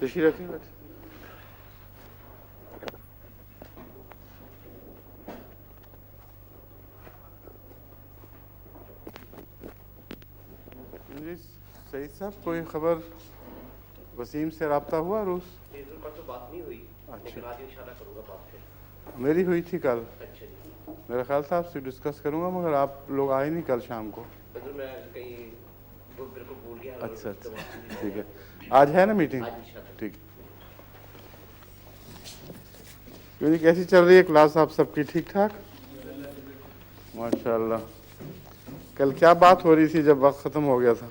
تشریف رکھیں بس. جی سعید صاحب کوئی خبر؟ وسیم سے رابطہ ہوا روس؟ تو بات نہیں ہوئی. لیکن آج انشاءاللہ کروں گا بات پھر. میری ہوئی تھی کل. اچھا جی. میرا خیال تھا آپ سے ڈسکس کروں گا مگر آپ لوگ آئے نہیں کل شام کو. میں کہیں بالکل بھول گیا. اچھا ٹھیک ہے. آج ہے نا میٹنگ؟ ٹھیک. کیونکہ کیسی چل رہی ہے کلاس آپ سب کی؟ ٹھیک ٹھاک ماشاء اللہ. کل کیا بات ہو رہی تھی جب وقت ختم ہو گیا تھا؟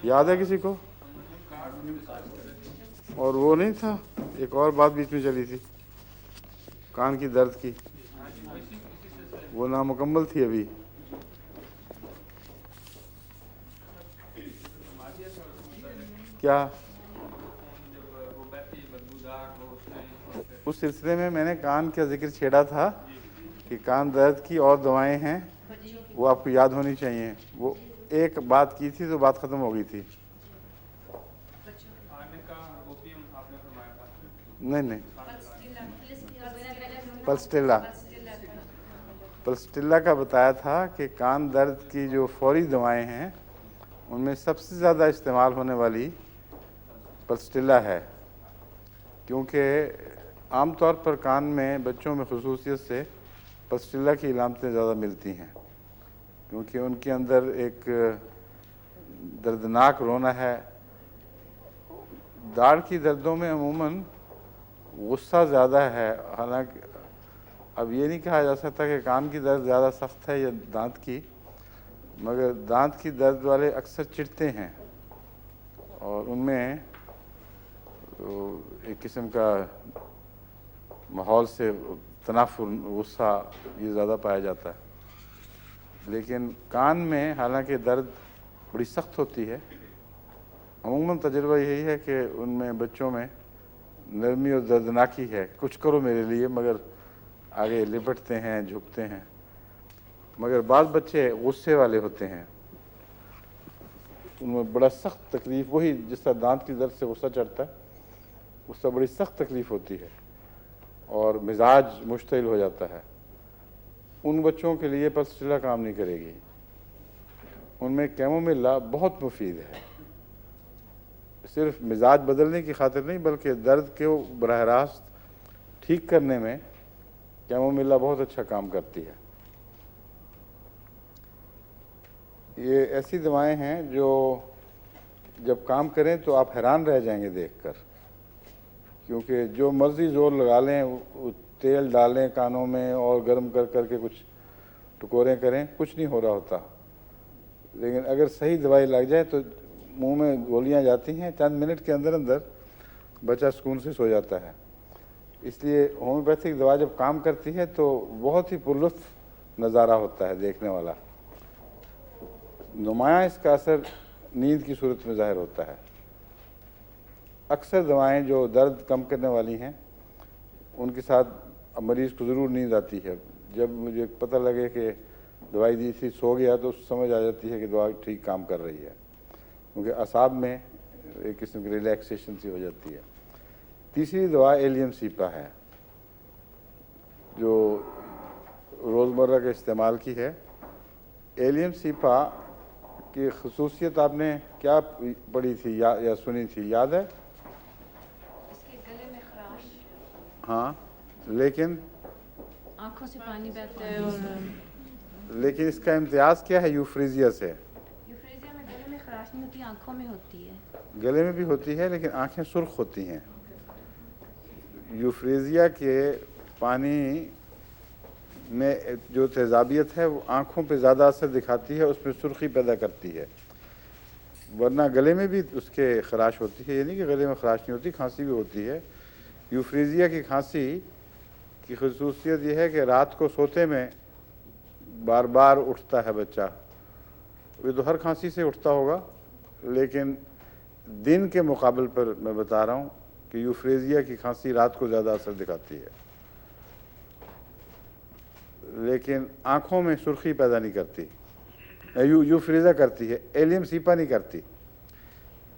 یاد ہے کسی کو؟ اور وہ نہیں تھا ایک اور بات بیچ میں چلی تھی کان کی درد کی، وہ نامکمل تھی ابھی. کیا اس سلسلے میں نے کان کا ذکر چھیڑا تھا کہ کان درد کی اور دوائیں ہیں وہ آپ کو یاد ہونی چاہیے. وہ ایک بات کی تھی تو بات ختم ہو گئی تھی. نہیں پلسٹیلا کا بتایا تھا کہ کان درد کی جو فوری دوائیں ہیں ان میں سب سے زیادہ استعمال ہونے والی پلسٹیلا ہے، کیونکہ عام طور پر کان میں بچوں میں خصوصیت سے پلسٹیلا کی علامتیں زیادہ ملتی ہیں، کیونکہ ان کے اندر ایک دردناک رونا ہے. داڑھ کی دردوں میں عموماً غصہ زیادہ ہے. حالانکہ اب یہ نہیں کہا جا سکتا کہ کان کی درد زیادہ سخت ہے یا دانت کی، مگر دانت کی درد والے اکثر چڑھتے ہیں اور ان میں ایک قسم کا ماحول سے تنافر، غصہ یہ زیادہ پایا جاتا ہے. لیکن کان میں حالانکہ درد بڑی سخت ہوتی ہے، عموماً تجربہ یہی ہے کہ ان میں بچوں میں نرمی اور دردناکی ہے. کچھ کرو میرے لیے، مگر آگے لپٹتے ہیں، جھکتے ہیں. مگر بعض بچے غصے والے ہوتے ہیں، ان میں بڑا سخت تکلیف، وہی جس طرح دانت کی درد سے غصہ چڑھتا ہے اس سے بڑی سخت تکلیف ہوتی ہے اور مزاج مشتعل ہو جاتا ہے. ان بچوں کے لیے پلسٹیلا کام نہیں کرے گی. ان میں کیمومیلا بہت مفید ہے، صرف مزاج بدلنے کی خاطر نہیں بلکہ درد کو براہ راست ٹھیک کرنے میں کیمومیلا بہت اچھا کام کرتی ہے. یہ ایسی دوائیں ہیں جو جب کام کریں تو آپ حیران رہ جائیں گے دیکھ کر، کیونکہ جو مرضی زور لگا لیں، تیل ڈالیں کانوں میں اور گرم کر کر کے کچھ ٹکوریں کریں، کچھ نہیں ہو رہا ہوتا. لیکن اگر صحیح دوائی لگ جائے تو منہ میں گولیاں جاتی ہیں، چند منٹ کے اندر اندر بچہ سکون سے سو جاتا ہے. اس لیے ہومیوپیتھک دوا جب کام کرتی ہے تو بہت ہی پرلطف نظارہ ہوتا ہے دیکھنے والا. نمایاں اس کا اثر نیند کی صورت میں ظاہر ہوتا ہے. اکثر دوائیں جو درد کم کرنے والی ہیں ان کے ساتھ مریض کو ضرور نیند آتی ہے. جب مجھے پتہ لگے کہ دوائی دی تھی سو گیا تو سمجھ آ جاتی ہے کہ دوا ٹھیک کام کر رہی ہے، کیونکہ اعصاب میں ایک قسم کی ریلیکسیشن سی ہو جاتی ہے. تیسری دوا ایلیم سیپا ہے جو روزمرہ کے استعمال کی ہے. ایلیم سیپا کی خصوصیت آپ نے کیا پڑھی تھی یا سنی تھی، یاد ہے؟ اس کے گلے میں خراش. ہاں لیکن آنکھوں سے پانی بہتا ہے. اور لیکن اس کا امتیاز کیا ہے یوفریزیا سے؟ یوفریزیا میں گلے میں خراش نہیں ہوتی، آنکھوں میں ہوتی ہے. گلے میں بھی ہوتی ہے لیکن آنکھیں سرخ ہوتی ہیں. یوفریزیا کے پانی میں جو تیزابیت ہے وہ آنکھوں پہ زیادہ اثر دکھاتی ہے، اس میں سرخی پیدا کرتی ہے. ورنہ گلے میں بھی اس کے خراش ہوتی ہے، یہ نہیں کہ گلے میں خراش نہیں ہوتی، کھانسی بھی ہوتی ہے. یوفریزیا کی کھانسی کی خصوصیت یہ ہے کہ رات کو سوتے میں بار بار اٹھتا ہے بچہ. یہ تو ہر کھانسی سے اٹھتا ہوگا، لیکن دن کے مقابل پر میں بتا رہا ہوں کہ یوفریزیا کی کھانسی رات کو زیادہ اثر دکھاتی ہے، لیکن آنکھوں میں سرخی پیدا نہیں کرتی. یوفریزیا کرتی ہے، ایلیم سیپا نہیں کرتی.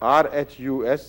RHUSGLABRA।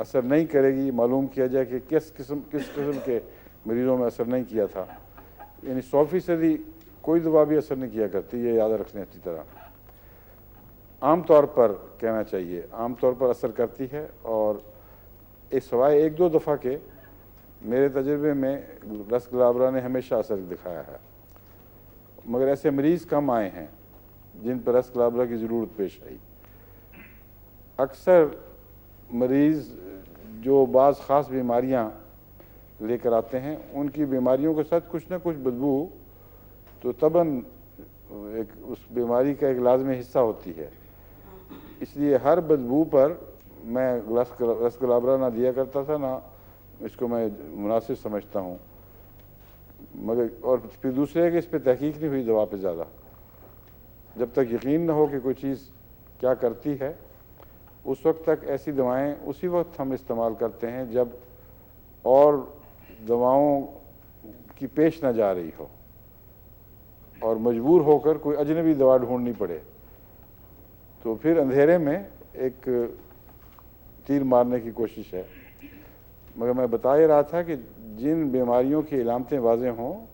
اثر نہیں کرے گی، معلوم کیا جائے کہ کس قسم کے مریضوں میں اثر نہیں کیا تھا. یعنی 100% کوئی دوا بھی اثر نہیں کیا کرتی، یہ یاد رکھنے اچھی طرح. عام طور پر کہنا چاہیے عام طور پر اثر کرتی ہے، اور سوائے 1-2 دفعہ کے میرے تجربے میں رس گلابرا نے ہمیشہ اثر دکھایا ہے. مگر ایسے مریض کم آئے ہیں جن پر رس گلابرا کی ضرورت پیش آئی. اکثر مریض جو بعض خاص بیماریاں لے کر آتے ہیں، ان کی بیماریوں کے ساتھ کچھ نہ کچھ بدبو تو طبعاً اس بیماری کا ایک لازمی حصہ ہوتی ہے. اس لیے ہر بدبو پر میں رس گلابرا نہ دیا کرتا تھا، نہ اس کو میں مناسب سمجھتا ہوں. مگر اور پھر دوسرے ہے کہ اس پہ تحقیق نہیں ہوئی دوا پہ زیادہ. جب تک یقین نہ ہو کہ کوئی چیز کیا کرتی ہے، اس وقت تک ایسی دوائیں اسی وقت ہم استعمال کرتے ہیں جب اور دواؤں کی پیش نہ جا رہی ہو اور مجبور ہو کر کوئی اجنبی دوا ڈھونڈنی پڑے. تو پھر اندھیرے میں ایک تیر مارنے کی کوشش ہے. مگر میں بتا ہی رہا تھا کہ جن بیماریوں کی علامتیں واضح ہوں،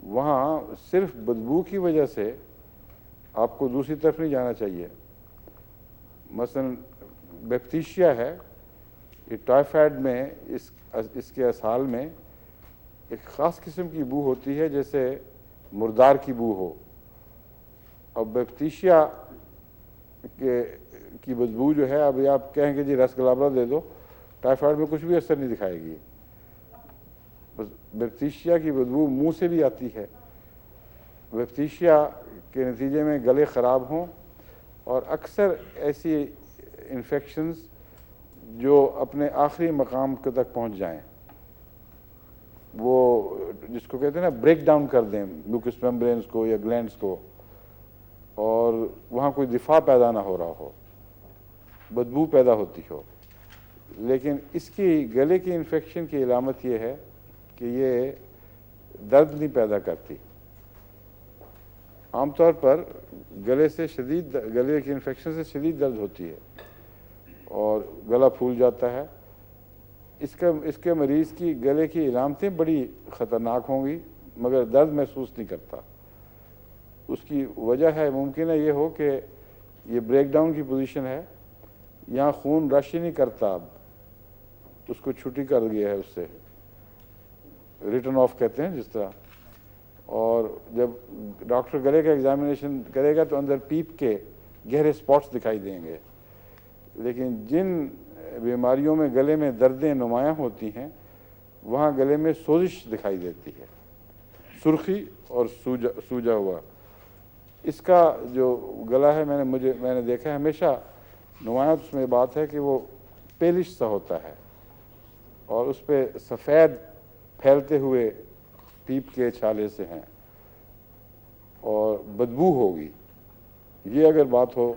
وہاں صرف بدبو کی وجہ سے آپ کو دوسری طرف نہیں جانا چاہیے. مثلا بیکٹیشیا ہے، یہ ٹائیفائڈ میں اس کے اسہال میں ایک خاص قسم کی بو ہوتی ہے جیسے مردار کی بو ہو. اور بیکٹیشیا کی بدبو جو ہے، ابھی آپ کہیں کہ جی رس گلابرا دے دو، ٹائیفائڈ میں کچھ بھی اثر نہیں دکھائے گی. بس بیکٹیشیا کی بدبو منہ سے بھی آتی ہے. بیکٹیشیا کے نتیجے میں گلے خراب ہوں، اور اکثر ایسی انفیکشنز جو اپنے آخری مقام تک پہنچ جائیں، وہ جس کو کہتے ہیں نا بریک ڈاؤن کر دیں میوکس میمبرینز کو یا گلینڈز کو، اور وہاں کوئی دفاع پیدا نہ ہو رہا ہو، بدبو پیدا ہوتی ہو. لیکن اس کی گلے کی انفیکشن کی علامت یہ ہے کہ یہ درد نہیں پیدا کرتی. عام طور پر گلے کی انفیکشن سے شدید درد ہوتی ہے اور گلا پھول جاتا ہے. اس کے مریض کی گلے کی علامتیں بڑی خطرناک ہوں گی، مگر درد محسوس نہیں کرتا. اس کی وجہ ہے، ممکن ہے یہ ہو کہ یہ بریک ڈاؤن کی پوزیشن ہے، یہاں خون رش ہی نہیں کرتا، اب اس کو چھٹی کر گیا ہے، اس سے ریٹرن آف کہتے ہیں جس طرح. اور جب ڈاکٹر گلے کا ایگزامینیشن کرے گا تو اندر پیپ کے گہرے اسپاٹس دکھائی دیں گے. لیکن جن بیماریوں میں گلے میں دردیں نمایاں ہوتی ہیں، وہاں گلے میں سوزش دکھائی دیتی ہے، سرخی اور سوجا ہوا. اس کا جو گلا ہے، میں نے دیکھا ہے ہمیشہ نمایاں اس میں بات ہے کہ وہ پیلش سا ہوتا ہے، اور اس پہ سفید پھیلتے ہوئے پیپ کے چھالے سے ہیں، اور بدبو ہوگی. یہ اگر بات ہو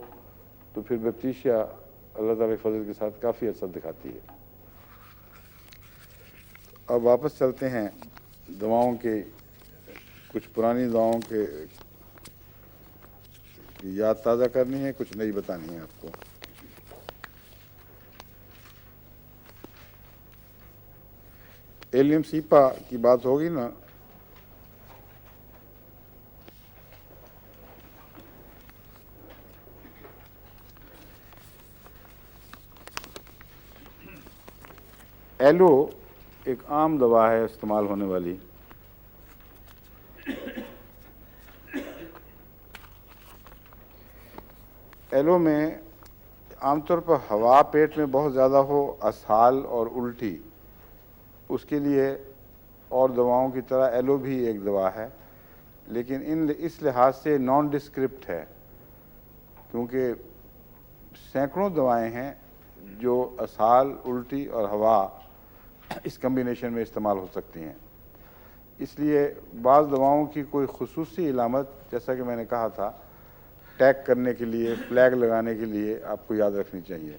تو پھر بیکٹیشیا اللہ تعالیٰ کے فضل کے ساتھ کافی اثر دکھاتی ہے. اب واپس چلتے ہیں دواؤں کے، کچھ پرانی دواؤں کے یاد تازہ کرنی ہے، کچھ نئی بتانی ہے آپ کو. ایلیم سیپا کی بات ہوگی نا، ایلو ایک عام دوا ہے استعمال ہونے والی. ایلو میں عام طور پر ہوا پیٹ میں بہت زیادہ ہو، اسہال اور الٹی، اس کے لیے اور دواؤں کی طرح ایلو بھی ایک دوا ہے، لیکن اس لحاظ سے نان ڈسکرپٹ ہے، کیونکہ سینکڑوں دوائیں ہیں جو اسہال، الٹی اور ہوا اس کمبینیشن میں استعمال ہو سکتی ہیں. اس لیے بعض دواؤں کی کوئی خصوصی علامت، جیسا کہ میں نے کہا تھا، ٹیگ کرنے کے لیے، فلیگ لگانے کے لیے آپ کو یاد رکھنی چاہیے.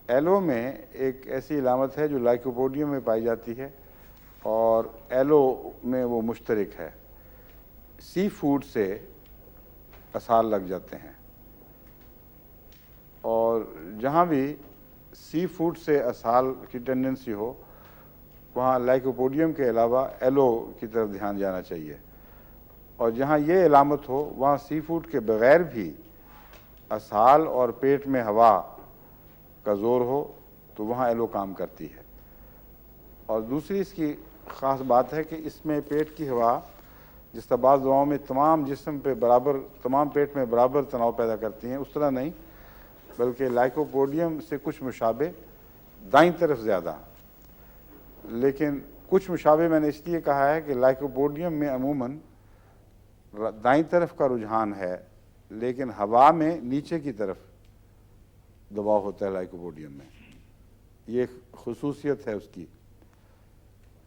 ایلو میں ایک ایسی علامت ہے جو لائکوپوڈیم میں پائی جاتی ہے، اور ایلو میں وہ مشترک ہے. سی فوڈ سے اسہال لگ جاتے ہیں، اور جہاں بھی سی فوڈ سے اسہال کی ٹینڈنسی ہو وہاں لائکوپوڈیم کے علاوہ ایلو کی طرف دھیان جانا چاہیے، اور جہاں یہ علامت ہو وہاں سی فوڈ کے بغیر بھی اسہال اور پیٹ میں ہوا کا زور ہو تو وہاں ایلو کام کرتی ہے۔ اور دوسری اس کی خاص بات ہے کہ اس میں پیٹ کی ہوا جس طرح بعض دواؤں میں تمام جسم پہ برابر، تمام پیٹ میں برابر تناؤ پیدا کرتی ہیں، اس طرح نہیں، بلکہ لائکوپوڈیم سے کچھ مشابہ، دائیں طرف زیادہ۔ لیکن کچھ مشابہ میں نے اس لیے کہا ہے کہ لائکوپوڈیم میں عموماً دائیں طرف کا رجحان ہے، لیکن ہوا میں نیچے کی طرف دباؤ ہوتا ہے لائکوپوڈیم میں، یہ ایک خصوصیت ہے اس کی۔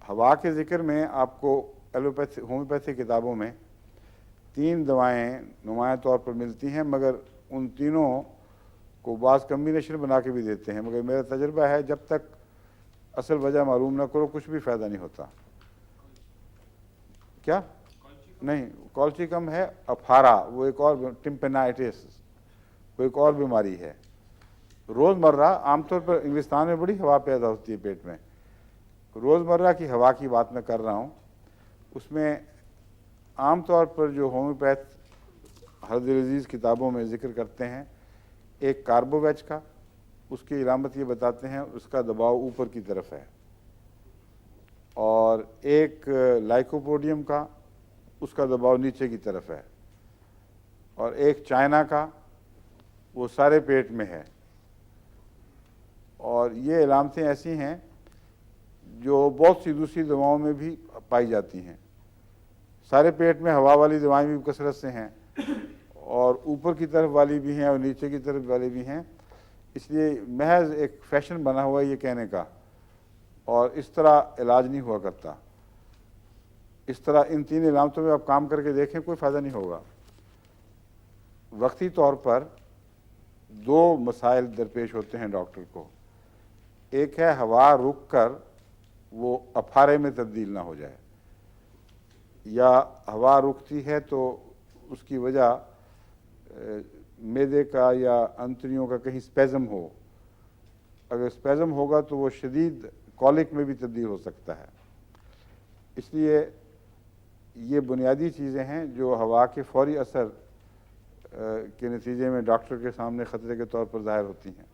ہوا کے ذکر میں آپ کو ہومیوپیتھی کتابوں میں 3 دوائیں نمایاں طور پر ملتی ہیں، مگر ان تینوں کو بعض کمبینیشن بنا کے بھی دیتے ہیں، مگر میرا تجربہ ہے جب تک اصل وجہ معلوم نہ کرو کچھ بھی فائدہ نہیں ہوتا۔ کیا؟ نہیں، کالچیکم ہے افارا، وہ ایک اور ٹمپینائٹس، وہ ایک اور بیماری ہے۔ روزمرہ عام طور پر انگلستان میں بڑی ہوا پیدا ہوتی ہے پیٹ میں، روزمرہ کی ہوا کی بات میں کر رہا ہوں، اس میں عام طور پر جو ہومیوپیتھ ہرد عزیز کتابوں میں ذکر کرتے ہیں، ایک کاربوویج کا، اس کی علامت یہ بتاتے ہیں اس کا دباؤ اوپر کی طرف ہے، اور ایک لائکوپوڈیم کا، اس کا دباؤ نیچے کی طرف ہے، اور ایک چائنا کا، وہ سارے پیٹ میں ہے۔ اور یہ علامتیں ایسی ہیں جو بہت سی دوسری دواؤں میں بھی پائی جاتی ہیں۔ سارے پیٹ میں ہوا والی دوائیں بھی کثرت سے ہیں، اور اوپر کی طرف والی بھی ہیں اور نیچے کی طرف والی بھی ہیں، اس لیے محض ایک فیشن بنا ہوا ہے یہ کہنے کا، اور اس طرح علاج نہیں ہوا کرتا۔ اس طرح ان 3 علامتوں میں آپ کام کر کے دیکھیں، کوئی فائدہ نہیں ہوگا۔ وقتی طور پر 2 مسائل درپیش ہوتے ہیں ڈاکٹر کو، ایک ہے ہوا رک کر وہ افارے میں تبدیل نہ ہو جائے، یا ہوا رکتی ہے تو اس کی وجہ معدے کا یا انتڑیوں کا کہیں اسپیزم ہو، اگر اسپیزم ہوگا تو وہ شدید کولک میں بھی تبدیل ہو سکتا ہے۔ اس لیے یہ بنیادی چیزیں ہیں جو ہوا کے فوری اثر کے نتیجے میں ڈاکٹر کے سامنے خطرے کے طور پر ظاہر ہوتی ہیں،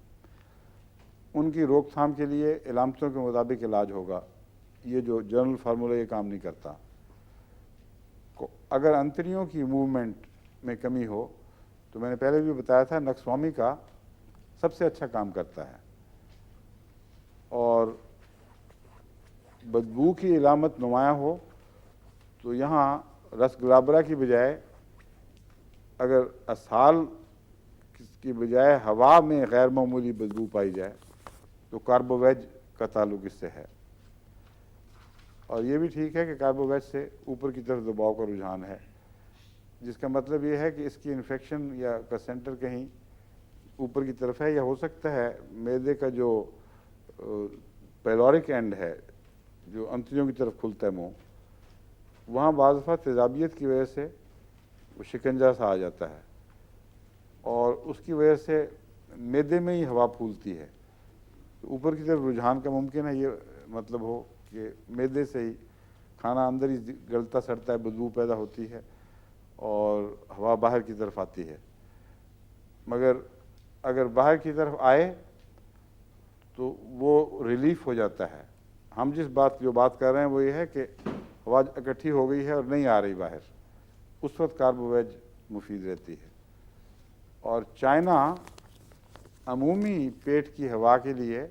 ان کی روک تھام کے لیے علامتوں کے مطابق علاج ہوگا۔ یہ جو جنرل فارمولہ یہ کام نہیں کرتا۔ اگر انتڑیوں کی موومنٹ میں کمی ہو تو میں نے پہلے بھی بتایا تھا نکسوامی کا سب سے اچھا کام کرتا ہے، اور بدبو کی علامت نمایاں ہو تو یہاں رس گلابرا کی بجائے اگر اسہال کی بجائے ہوا میں غیر معمولی بدبو پائی جائے تو کاربوویج کا تعلق اس سے ہے۔ اور یہ بھی ٹھیک ہے کہ کاربوویج سے اوپر کی طرف دباؤ کا رجحان ہے، جس کا مطلب یہ ہے کہ اس کی انفیکشن یا کا سینٹر کہیں اوپر کی طرف ہے، یا ہو سکتا ہے معدے کا جو پیلورک اینڈ ہے جو انتڑیوں کی طرف کھلتا ہے منہ، وہاں بعض دفعہ تیزابیت کی وجہ سے وہ شکنجا سا آ جاتا ہے، اور اس کی وجہ سے معدے میں ہی ہوا پھولتی ہے، اوپر کی طرف رجحان کا ممکن ہے یہ مطلب ہو کہ معدے سے ہی کھانا اندر ہی گلتا سڑتا ہے، بدبو پیدا ہوتی ہے اور ہوا باہر کی طرف آتی ہے۔ مگر اگر باہر کی طرف آئے تو وہ ریلیف ہو جاتا ہے۔ ہم جو بات کر رہے ہیں وہ یہ ہے کہ ہوا اکٹھی ہو گئی ہے اور نہیں آ رہی باہر، اس وقت کاربوویج مفید رہتی ہے۔ اور چائنا عمومی پیٹ کی ہوا کے لیے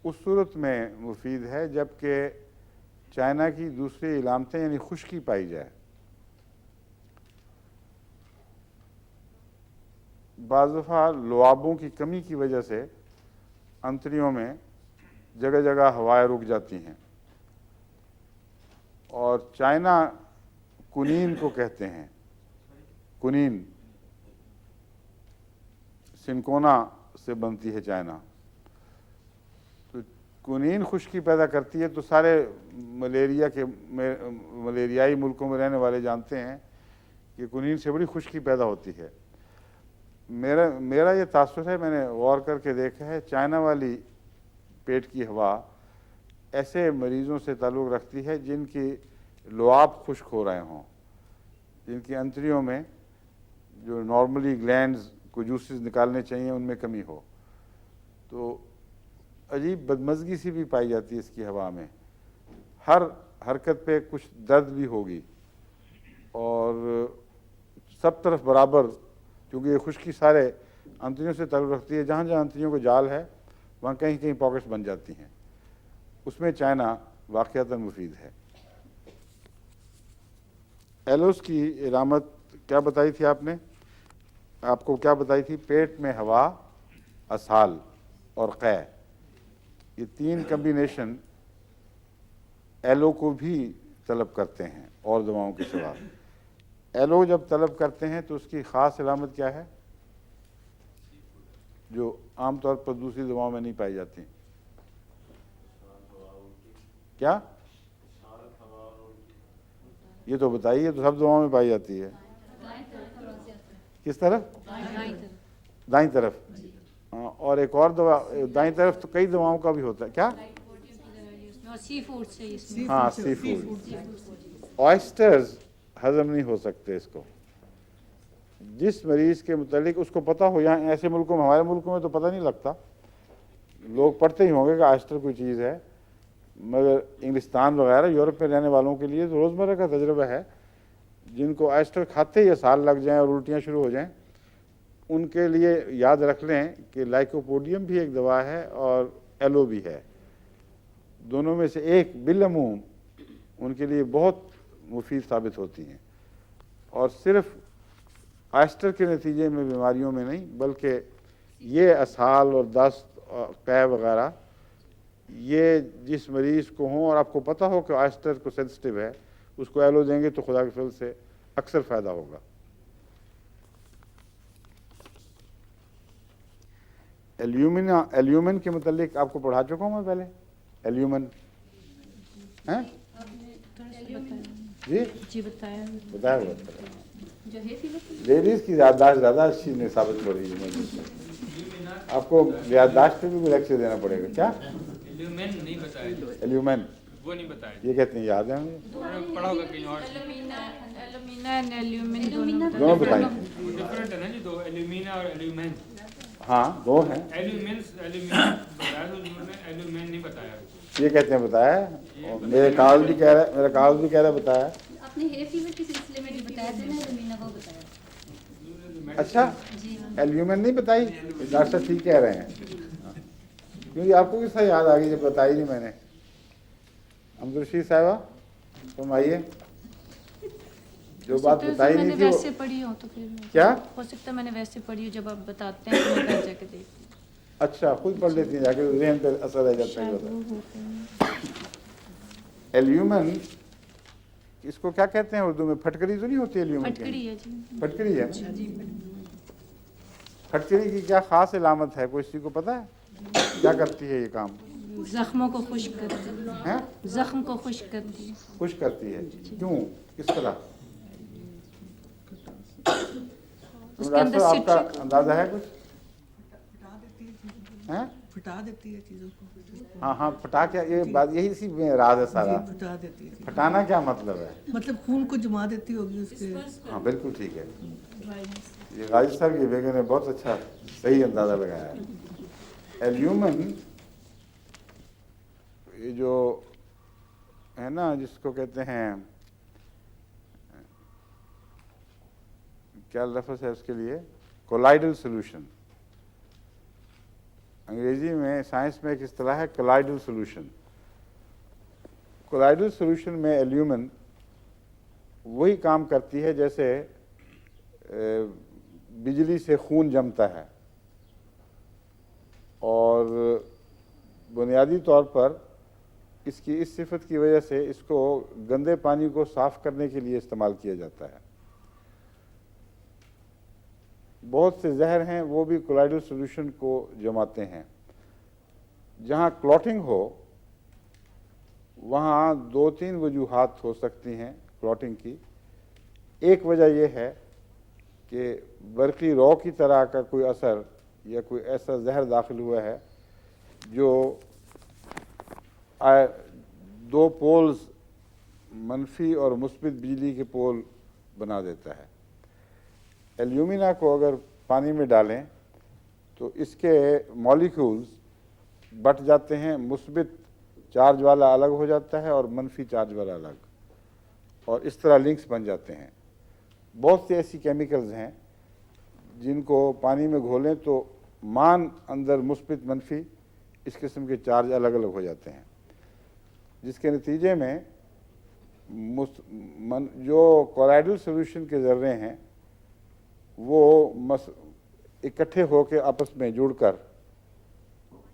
اس صورت میں مفید ہے جبکہ چائنا کی دوسری علامتیں یعنی خشکی پائی جائے۔ بعض دفعہ لعابوں کی کمی کی وجہ سے انتڑیوں میں جگہ جگہ ہوائیں رک جاتی ہیں، اور چائنا کنین کو کہتے ہیں، کنین سنکونا سے بنتی ہے چائنا، تو کنین خشکی پیدا کرتی ہے، تو سارے ملیریائی ملکوں میں رہنے والے جانتے ہیں کہ کنین سے بڑی خشکی پیدا ہوتی ہے، میرا یہ تاثر ہے، میں نے غور کر کے دیکھا ہے، چائنا والی پیٹ کی ہوا ایسے مریضوں سے تعلق رکھتی ہے جن کی لعاب خشک ہو رہے ہوں، جن کی انتڑیوں میں جو نارملی گلینڈز کو جوسز نکالنے چاہیے ان میں کمی ہو. تو عجیب بدمزگی سی بھی پائی جاتی ہے اس کی ہوا میں، ہر حرکت پہ کچھ درد بھی ہوگی، اور سب طرف برابر، کیونکہ یہ خشکی سارے انتڑیوں سے تعلق رکھتی ہے، جہاں جہاں انتڑیوں کو جال ہے وہاں کہیں کہیں پاکٹس بن جاتی ہیں. اس میں چائنا واقعتاً مفید ہے. ایلوس کی علامت کیا بتائی تھی آپ نے؟ آپ کو کیا بتائی تھی؟ پیٹ میں ہوا، اسہال اور قے، یہ تین کمبینیشن ایلو کو بھی طلب کرتے ہیں اور دواؤں کے سوا. ایلو جب طلب کرتے ہیں تو اس کی خاص علامت کیا ہے جو عام طور پر دوسری دواؤں میں نہیں پائی جاتی؟ کیا؟ یہ تو بتائیے، تو سب دواؤں میں پائی جاتی ہے. کس طرف؟ دائیں طرف. ہاں، اور ایک اور دوا دائیں طرف تو کئی دواؤں کا بھی ہوتا ہے. کیا؟ سی فوڈ سے اس میں. ہاں، سی فوڈ. آئسٹرز ہضم نہیں ہو سکتے اس کو. جس مریض کے متعلق اس کو پتہ ہو، یہاں ایسے ملکوں میں، ہمارے ملکوں میں تو پتہ نہیں لگتا، لوگ پڑھتے ہی ہوں گے کہ آئسٹر کوئی چیز ہے، مگر انگلستان وغیرہ یورپ میں رہنے والوں کے لیے تو روزمرہ کا تجربہ ہے. جن کو آئسٹر کھاتے ہی سال لگ جائیں اور الٹیاں شروع ہو جائیں، ان کے لیے یاد رکھ لیں کہ لائکوپوڈیم بھی ایک دوا ہے اور ایلو بھی ہے. دونوں میں سے ایک بالعموم ان کے لیے بہت مفید ثابت ہوتی ہیں، اور صرف آئسٹر کے نتیجے میں بیماریوں میں نہیں، بلکہ یہ اسہال اور دست اور قے وغیرہ، یہ جس مریض کو ہوں اور آپ کو پتہ ہو کہ آئسٹر کو سینسٹیو ہے، اس کو ایلو دیں گے تو خدا کے فضل سے اکثر فائدہ ہوگا. ایلیومن کے متعلق آپ کو پڑھا چکا ہوں میں پہلے. ایلیومن ہیں جی بتایا. بتایا. جو ہے لیڈیز کی یادداشت زیادہ اچھی نہیں ثابت ہو رہی ہے. آپ کو یادداشت پہ بھی لیکچر دینا پڑے گا. کیا؟ ایلیومن نہیں بتایا. ایلیومن وہ نہیں بتایا. یہ کہتے ہیں یاد ہے ہمیں. پڑھا ہوگا کہیں اور. دونوں بتائیں. ڈفرنٹ ہے نا جی، دو ایلیومینا اور ایلیومن. ہاں، دو ہیں. ایلیومن بتایا تو ایلیومن نہیں بتایا. یہ کہتے ہیں بتایا. میرے کاغذ بھی کہہ رہا ہے بتایا. اپنے ہے فیور کے سلسلے میں جو بتایا تھا نا ایلیومینا وہ بتایا. اچھا، ایلیومن نہیں بتائی. ڈاکٹر صاحب ٹھیک کہہ رہے ہیں، کیونکہ آپ کو کس طرح یاد آ گئی جب بتائی نہیں میں نے. عبدالرشید صاحبہ فرمائیے. جو بات بتائی نہیں تھی ویسے پڑھی ہو تو پھر کیا ہو سکتا ہے میں نے ویسے پڑھی ہو، جب آپ بتاتے ہیں تو میں گھر جا کے دیکھتی ہوں. اچھا، خود پڑھ لیتی ہیں جا کے، ذہن پہ اثر رہ جاتا ہے. ایلیومن اس کو کیا کہتے ہیں اردو میں؟ پھٹکری تو نہیں ہوتی ایلیومن کی؟ پھٹکری ہے جی. پھٹکری ہے. پھٹکری کی کیا خاص علامت ہے؟ کوئی کسی کو پتہ ہے کیا کرتی ہے یہ کام؟ زخموں کو خشک کرتی ہے. ہیں؟ زخم کو خشک کرتی ہے. خشک کرتی ہے. کیوں؟ کس طرح؟ اس کے ڈاکٹر اندر صاحب آپ کا اندازہ ہے کچھ؟ پھٹا دیتی ہے چیزوں کو. ہاں ہاں، پھٹا کیا، یہ بات یہی اسی میں راز ہے سارا. پھٹا دیتی ہے. پھٹانا کیا مطلب ہے؟ مطلب خون کو جما دیتی ہوگی اس کے. ہاں بالکل ٹھیک ہے. یہ غازی صاحب کی بیگم نے بہت اچھا صحیح اندازہ لگایا ہے. ایلیومن یہ جو ہے نا، جس کو کہتے ہیں، کیا لفظ ہے اس کے لیے؟ Colloidal solution. انگریزی میں سائنس میں ایک اصطلاح ہے کولائڈل سولوشن. کولائڈل سولوشن میں ایلیومن وہی کام کرتی ہے جیسے بجلی سے خون جمتا ہے، اور بنیادی طور پر اس کی اس صفت کی وجہ سے اس کو گندے پانی کو صاف کرنے کے لیے استعمال کیا جاتا ہے. بہت سے زہر ہیں وہ بھی کولائڈل سولوشن کو جماتے ہیں. جہاں کلوٹنگ ہو وہاں دو تین وجوہات ہو سکتی ہیں کلوٹنگ کی. ایک وجہ یہ ہے کہ برقی رو کی طرح کا کوئی اثر یا کوئی ایسا زہر داخل ہوا ہے جو دو پولز منفی اور مثبت بجلی کے پول بنا دیتا ہے۔ ایلیومینا کو اگر پانی میں ڈالیں تو اس کے مالیکولز بٹ جاتے ہیں، مثبت چارج والا الگ ہو جاتا ہے اور منفی چارج والا الگ، اور اس طرح لنکس بن جاتے ہیں۔ بہت سی ایسی کیمیکلز ہیں جن کو پانی میں گھولیں تو مان اندر مثبت منفی اس قسم کے چارج الگ الگ ہو جاتے ہیں، جس کے نتیجے میں جو کولائڈل سولوشن کے ذرے ہیں وہ اکٹھے ہو کے آپس میں جڑ کر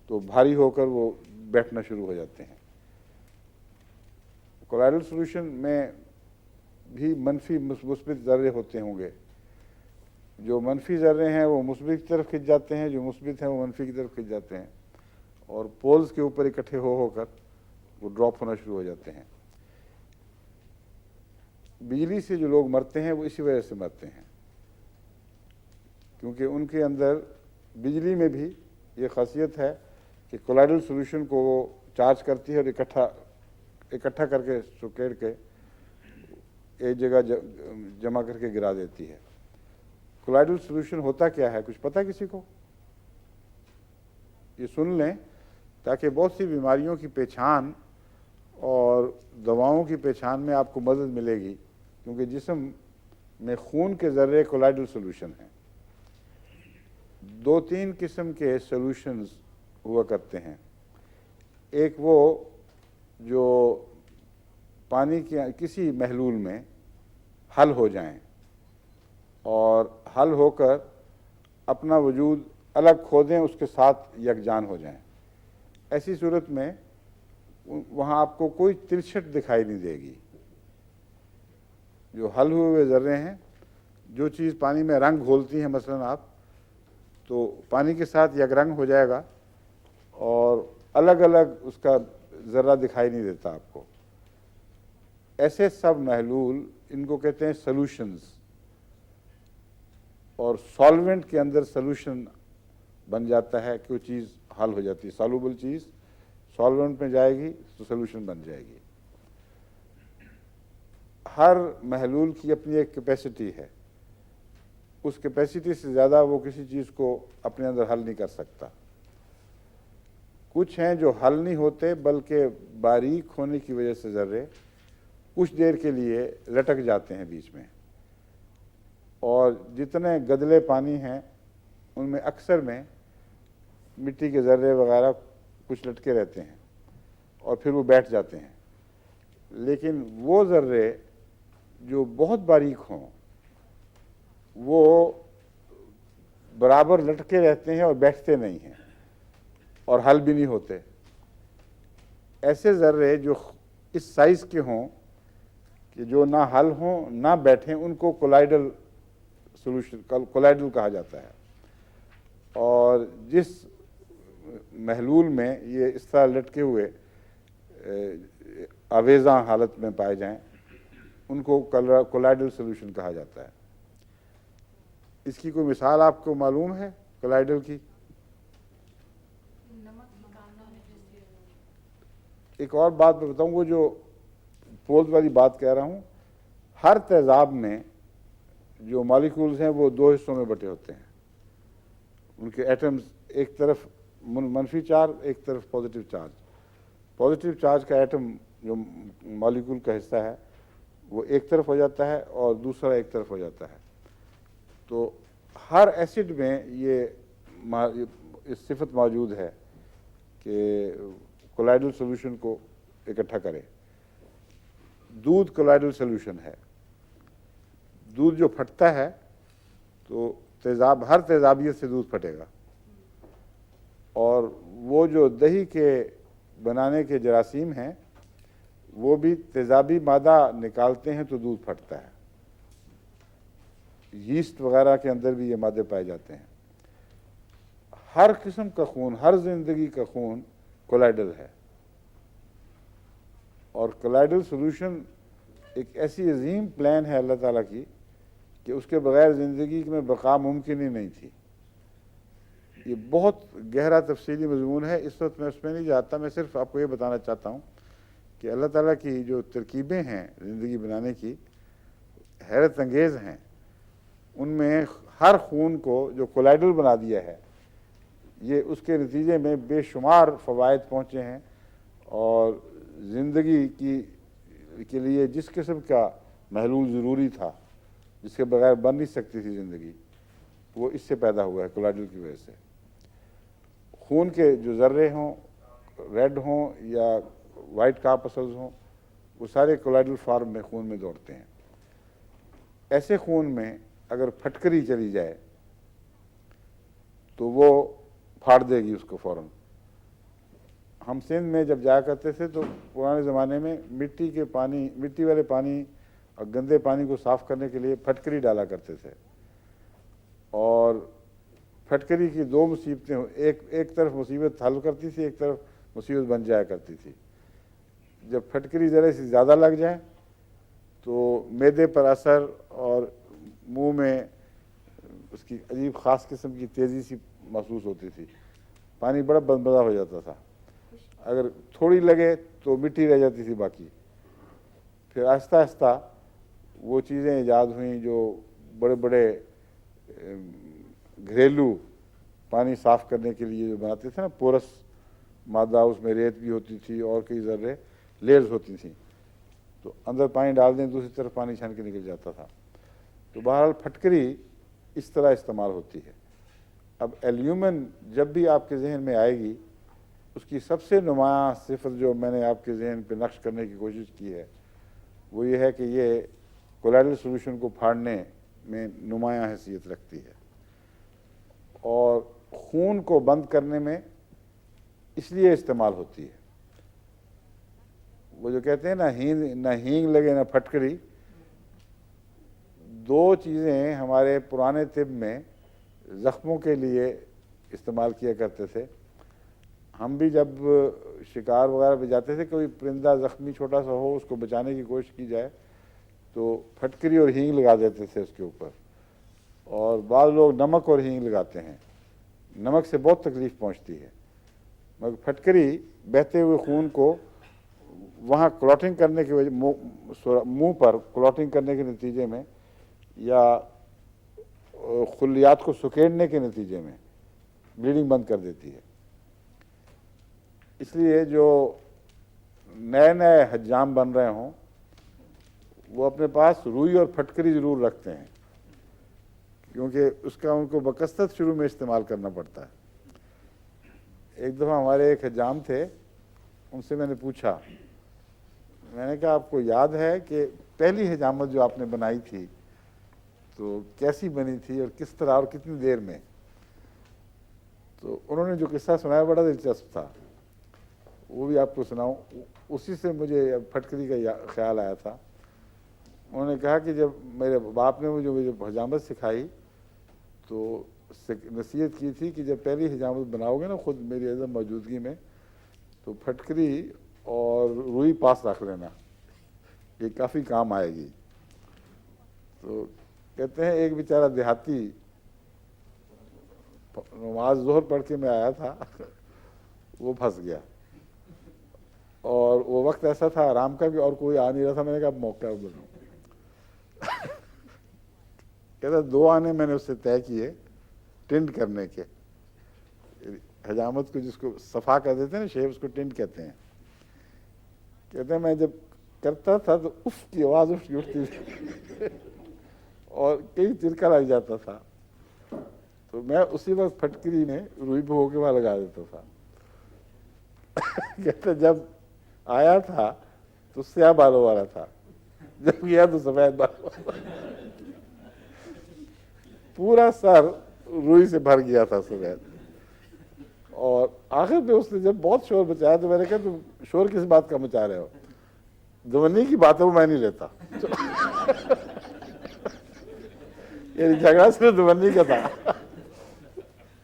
تو بھاری ہو کر وہ بیٹھنا شروع ہو جاتے ہیں۔ کولائڈل سولوشن میں بھی منفی مثبت ذرے ہوتے ہوں گے، جو منفی ذرے ہیں وہ مثبت کی طرف کھنچ جاتے ہیں، جو مثبت ہیں وہ منفی کی طرف کھنچ جاتے ہیں، اور پولز کے اوپر اکٹھے ہو کر وہ ڈراپ ہونا شروع ہو جاتے ہیں۔ بجلی سے جو لوگ مرتے ہیں وہ اسی وجہ سے مرتے ہیں، کیونکہ ان کے اندر بجلی میں بھی یہ خاصیت ہے کہ کولائڈل سولوشن کو وہ چارج کرتی ہے اور اکٹھا کر کے سکیڑ کے ایک جگہ جمع کر کے گرا دیتی ہے۔ کولائڈل سولوشن ہوتا کیا ہے، کچھ پتہ کسی کو؟ یہ سن لیں تاکہ بہت سی بیماریوں کی پہچان اور دواؤں کی پہچان میں آپ کو مدد ملے گی، کیونکہ جسم میں خون کے ذرے کولائڈل سولوشن ہیں۔ دو تین قسم کے سولوشنز ہوا کرتے ہیں، ایک وہ جو پانی کے کسی محلول میں حل ہو جائیں اور حل ہو کر اپنا وجود الگ کھو دیں، اس کے ساتھ یکجان ہو جائیں۔ ایسی صورت میں وہاں آپ کو کوئی تلچھٹ دکھائی نہیں دے گی۔ جو حل ہوئے ہوئے ذرے ہیں، جو چیز پانی میں رنگ گھولتی ہیں، مثلا آپ تو پانی کے ساتھ یک رنگ ہو جائے گا اور الگ الگ اس کا ذرہ دکھائی نہیں دیتا آپ کو۔ ایسے سب محلول ان کو کہتے ہیں سولوشنز، اور سالوینٹ کے اندر سولوشن بن جاتا ہے، کوئی چیز حل ہو جاتی ہے، سالوبل چیز سالوینٹ میں جائے گی تو سولوشن بن جائے گی۔ ہر محلول کی اپنی ایک کیپیسٹی ہے، اس کیپیسٹی سے زیادہ وہ کسی چیز کو اپنے اندر حل نہیں کر سکتا۔ کچھ ہیں جو حل نہیں ہوتے بلکہ باریک ہونے کی وجہ سے ذرے کچھ دیر کے لیے لٹک جاتے ہیں بیچ میں، اور جتنے گدلے پانی ہیں ان میں اکثر میں مٹی کے ذرے وغیرہ کچھ لٹکے رہتے ہیں اور پھر وہ بیٹھ جاتے ہیں۔ لیکن وہ ذرے جو بہت باریک ہوں وہ برابر لٹکے رہتے ہیں اور بیٹھتے نہیں ہیں اور حل بھی نہیں ہوتے۔ ایسے ذرے جو اس سائز کے ہوں کہ جو نہ حل ہوں نہ بیٹھیں، ان کو کولائڈل سولوشن کولائڈل کہا جاتا ہے، اور جس محلول میں یہ اس طرح لٹکے ہوئے آویزاں حالت میں پائے جائیں ان کو کولائڈل سولوشن کہا جاتا ہے۔ اس کی کوئی مثال آپ کو معلوم ہے کولائڈل کی؟ ایک اور بات میں بتاؤں، وہ جو پولز والی بات کہہ رہا ہوں، ہر تیزاب میں جو مالیکولز ہیں وہ دو حصوں میں بٹے ہوتے ہیں، ان کے ایٹمز ایک طرف منفی چارج، ایک طرف پازیٹیو چارج۔ پازیٹیو چارج کا ایٹم جو مالیکول کا حصہ ہے وہ ایک طرف ہو جاتا ہے اور دوسرا ایک طرف ہو جاتا ہے۔ تو ہر ایسڈ میں یہ صفت موجود ہے کہ کولائڈل سولوشن کو اکٹھا کرے۔ دودھ کولائڈل سولوشن ہے۔ دودھ جو پھٹتا ہے تو ہر تیزابیت سے دودھ پھٹے گا، اور وہ جو دہی کے بنانے کے جراثیم ہیں وہ بھی تیزابی مادہ نکالتے ہیں تو دودھ پھٹتا ہے۔ یسٹ وغیرہ کے اندر بھی یہ مادے پائے جاتے ہیں۔ ہر قسم کا خون، ہر زندگی کا خون کولائڈل ہے، اور کولائڈل سولوشن ایک ایسی عظیم پلان ہے اللہ تعالیٰ کی کہ اس کے بغیر زندگی میں بقا ممکن ہی نہیں تھی۔ یہ بہت گہرا تفصیلی مضمون ہے، اس وقت میں اس میں نہیں جاتا، میں صرف آپ کو یہ بتانا چاہتا ہوں کہ اللہ تعالیٰ کی جو ترکیبیں ہیں زندگی بنانے کی حیرت انگیز ہیں۔ ان میں ہر خون کو جو کولائڈل بنا دیا ہے، یہ اس کے نتیجے میں بے شمار فوائد پہنچے ہیں، اور زندگی کے لیے جس قسم کا محلول ضروری تھا، جس کے بغیر بن نہیں سکتی تھی زندگی، وہ اس سے پیدا ہوا ہے، کولائڈل کی وجہ سے۔ خون کے جو ذرے ہوں، ریڈ ہوں یا وائٹ کارپسلز ہوں، وہ سارے کولائڈل فارم میں خون میں دوڑتے ہیں۔ ایسے خون میں اگر پھٹکری چلی جائے تو وہ پھاڑ دے گی اس کو فوراً۔ ہم سندھ میں جب جایا کرتے تھے تو پرانے زمانے میں مٹی والے پانی اور گندے پانی کو صاف کرنے کے لیے پھٹکری ڈالا کرتے تھے، اور پھٹکری کی دو مصیبتیں، ایک طرف مصیبت حل کرتی تھی، ایک طرف مصیبت بن جایا کرتی تھی۔ جب پھٹکری ذرا سی زیادہ لگ جائے تو معدے پر اثر اور منہ میں اس کی عجیب خاص قسم کی تیزی سی محسوس ہوتی تھی، پانی بڑا بدمزہ ہو جاتا تھا۔ اگر تھوڑی لگے تو مٹی رہ جاتی تھی باقی۔ پھر آہستہ آہستہ وہ چیزیں ایجاد ہوئیں جو بڑے بڑے گھریلو پانی صاف کرنے کے لیے جو بناتے تھے نا، پورس مادہ، اس میں ریت بھی ہوتی تھی اور کئی ذرے لیئرز ہوتی تھیں، تو اندر پانی ڈال دیں، دوسری طرف پانی چھن کے نکل جاتا تھا۔ تو بہرحال پھٹکری اس طرح استعمال ہوتی ہے۔ اب ایلیومن جب بھی آپ کے ذہن میں آئے گی، اس کی سب سے نمایاں صفت جو میں نے آپ کے ذہن پہ نقش کرنے کی کوشش کی ہے وہ یہ ہے کہ یہ کولائڈل سولوشن کو پھاڑنے میں نمایاں حیثیت رکھتی ہے، اور خون کو بند کرنے میں اس لیے استعمال ہوتی ہے۔ وہ جو کہتے ہیں نہ ہینگ لگے نہ پھٹکری، دو چیزیں ہمارے پرانے طب میں زخموں کے لیے استعمال کیا کرتے تھے۔ ہم بھی جب شکار وغیرہ پہ جاتے تھے، کوئی پرندہ زخمی چھوٹا سا ہو، اس کو بچانے کی کوشش کی جائے تو پھٹکری اور ہینگ لگا دیتے تھے اس کے اوپر، اور بعض لوگ نمک اور ہینگ لگاتے ہیں۔ نمک سے بہت تکلیف پہنچتی ہے، مگر پھٹکری بہتے ہوئے خون کو وہاں کلاٹنگ کرنے کی وجہ، منہ پر کلاٹنگ کرنے کے نتیجے میں یا خلیات کو سکیڑنے کے نتیجے میں بلیڈنگ بند کر دیتی ہے۔ اس لیے جو نئے حجام بن رہے ہوں وہ اپنے پاس روئی اور پھٹکری ضرور رکھتے ہیں، کیونکہ اس کا ان کو بکثرت شروع میں استعمال کرنا پڑتا ہے۔ ایک دفعہ ہمارے ایک حجام تھے، ان سے میں نے پوچھا، میں نے کہا آپ کو یاد ہے کہ پہلی حجامت جو آپ نے بنائی تھی تو کیسی بنی تھی اور کس طرح اور کتنی دیر میں؟ تو انہوں نے جو قصہ سنایا بڑا دلچسپ تھا، وہ بھی آپ کو سناؤں۔ اسی سے مجھے پھٹکری کا خیال آیا تھا۔ انہوں نے کہا کہ جب میرے باپ نے مجھے حجامت سکھائی تو نصیحت کی تھی کہ جب پہلی حجامت بناؤ گے نا خود میری عدم موجودگی میں، تو پھٹکری اور روئی پاس رکھ لینا، یہ کافی کام آئے گی۔ تو کہتے ہیں ایک بیچارہ دیہاتی نماز ظہر پڑھ کے میں آیا تھا، وہ پھنس گیا، اور وہ وقت ایسا تھا آرام کا کہ اور کوئی آ نہیں رہا تھا۔ میں نے کہا اب موقع بناؤ۔ کہتا 2 آنے میں نے اس سے طے کیے ٹنٹ کرنے کے، حجامت کو جس کو صفا کر دیتے ہیں نا، شیپ، اس کو ٹنٹ کہتے ہیں۔ کہتے ہیں میں جب کرتا تھا تو اف کی آواز اٹھتی تھی اور کئی ترکا لگ جاتا تھا، تو میں اسی وقت پھٹکری میں روئی بھگو کے وہاں لگا دیتا تھا۔ کہتے جب آیا تھا تو سیاہ بالوں والا تھا، جب گیا تو سفید بالوں والا، پورا سر روئی سے بھر گیا تھا سفید۔ اور آخر پہ اس نے جب بہت شور مچایا تو میں نے کہا تم شور کس بات کا مچا رہے ہو؟ دونی کی بات ہے وہ میں نہیں لیتا۔ یعنی جھگڑا صرف دونی کا تھا،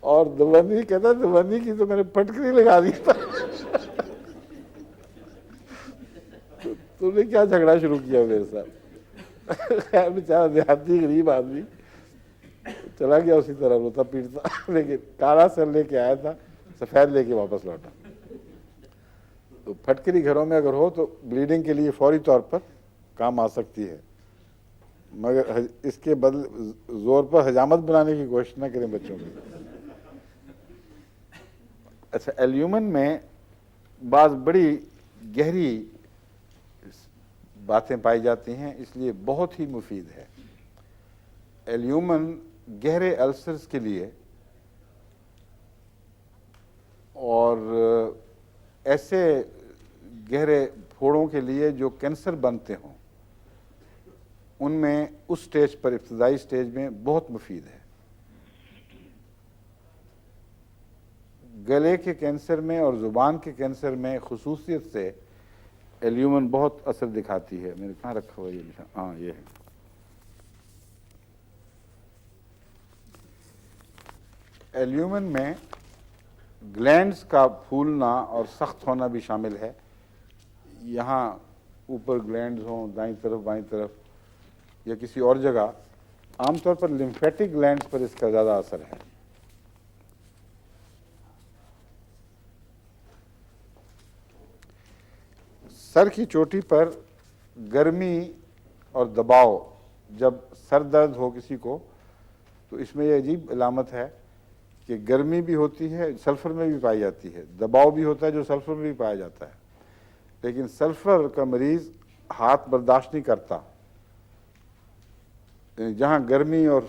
اور دونی کہتا دونی کی تو میں نے پھٹکری لگا دی تھا۔ تم نے کیا جھگڑا شروع کیا میرے ساتھ؟ خیر بیچارہ دیہاتی غریب آدمی چلا گیا اسی طرح روتا پیٹتا، لیکن کالا سر لے کے آیا تھا، سفید لے کے واپس لوٹا۔ تو پھٹکری گھروں میں اگر ہو تو بلیڈنگ کے لیے فوری طور پر کام آ سکتی ہے، مگر اس کے بدل زور پر حجامت بنانے کی کوشش نہ کریں بچوں کی۔ اچھا، ایلیومن میں بعض بڑی گہری باتیں پائی جاتی ہیں، اس لیے بہت ہی مفید ہے۔ ایلیومن گہرے السرز کے لیے اور ایسے گہرے پھوڑوں کے لیے جو کینسر بنتے ہوں، ان میں اس سٹیج پر، ابتدائی سٹیج میں بہت مفید ہے۔ گلے کے کینسر میں اور زبان کے کینسر میں خصوصیت سے ایلیومن بہت اثر دکھاتی ہے۔ میں نے کہاں رکھا ہوا یہ نشان؟ ہاں، یہ ہے۔ ایلیومن میں گلینڈز کا پھولنا اور سخت ہونا بھی شامل ہے۔ یہاں اوپر گلینڈز ہوں، دائیں طرف بائیں طرف یا کسی اور جگہ، عام طور پر لمفیٹک گلینڈز پر اس کا زیادہ اثر ہے۔ سر کی چوٹی پر گرمی اور دباؤ، جب سر درد ہو کسی کو تو اس میں یہ عجیب علامت ہے کہ گرمی بھی ہوتی ہے، سلفر میں بھی پائی جاتی ہے، دباؤ بھی ہوتا ہے جو سلفر میں بھی پایا جاتا ہے، لیکن سلفر کا مریض ہاتھ برداشت نہیں کرتا۔ جہاں گرمی اور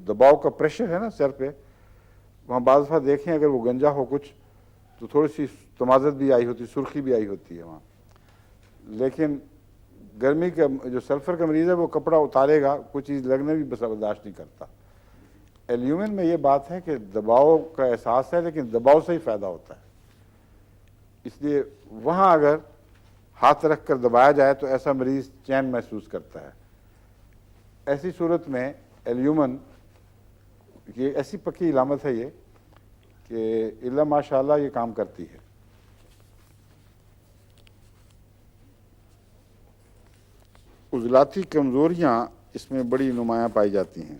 دباؤ کا پریشر ہے نا سر پہ، وہاں بعض دفعہ دیکھیں اگر وہ گنجا ہو کچھ تو تھوڑی سی تمازت بھی آئی ہوتی، سرخی بھی آئی ہوتی ہے وہاں، لیکن گرمی کا جو سلفر کا مریض ہے وہ کپڑا اتارے گا، کوئی چیز لگنے بھی برداشت نہیں کرتا۔ ایلیومن میں یہ بات ہے کہ دباؤ کا احساس ہے لیکن دباؤ سے ہی فائدہ ہوتا ہے، اس لیے وہاں اگر ہاتھ رکھ کر دبایا جائے تو ایسا مریض چین محسوس کرتا ہے۔ ایسی صورت میں ایلیومن، یہ ایسی پکی علامت ہے یہ کہ اللہ ماشاء اللہ یہ کام کرتی ہے۔ عضلاتی کمزوریاں اس میں بڑی نمایاں پائی جاتی ہیں۔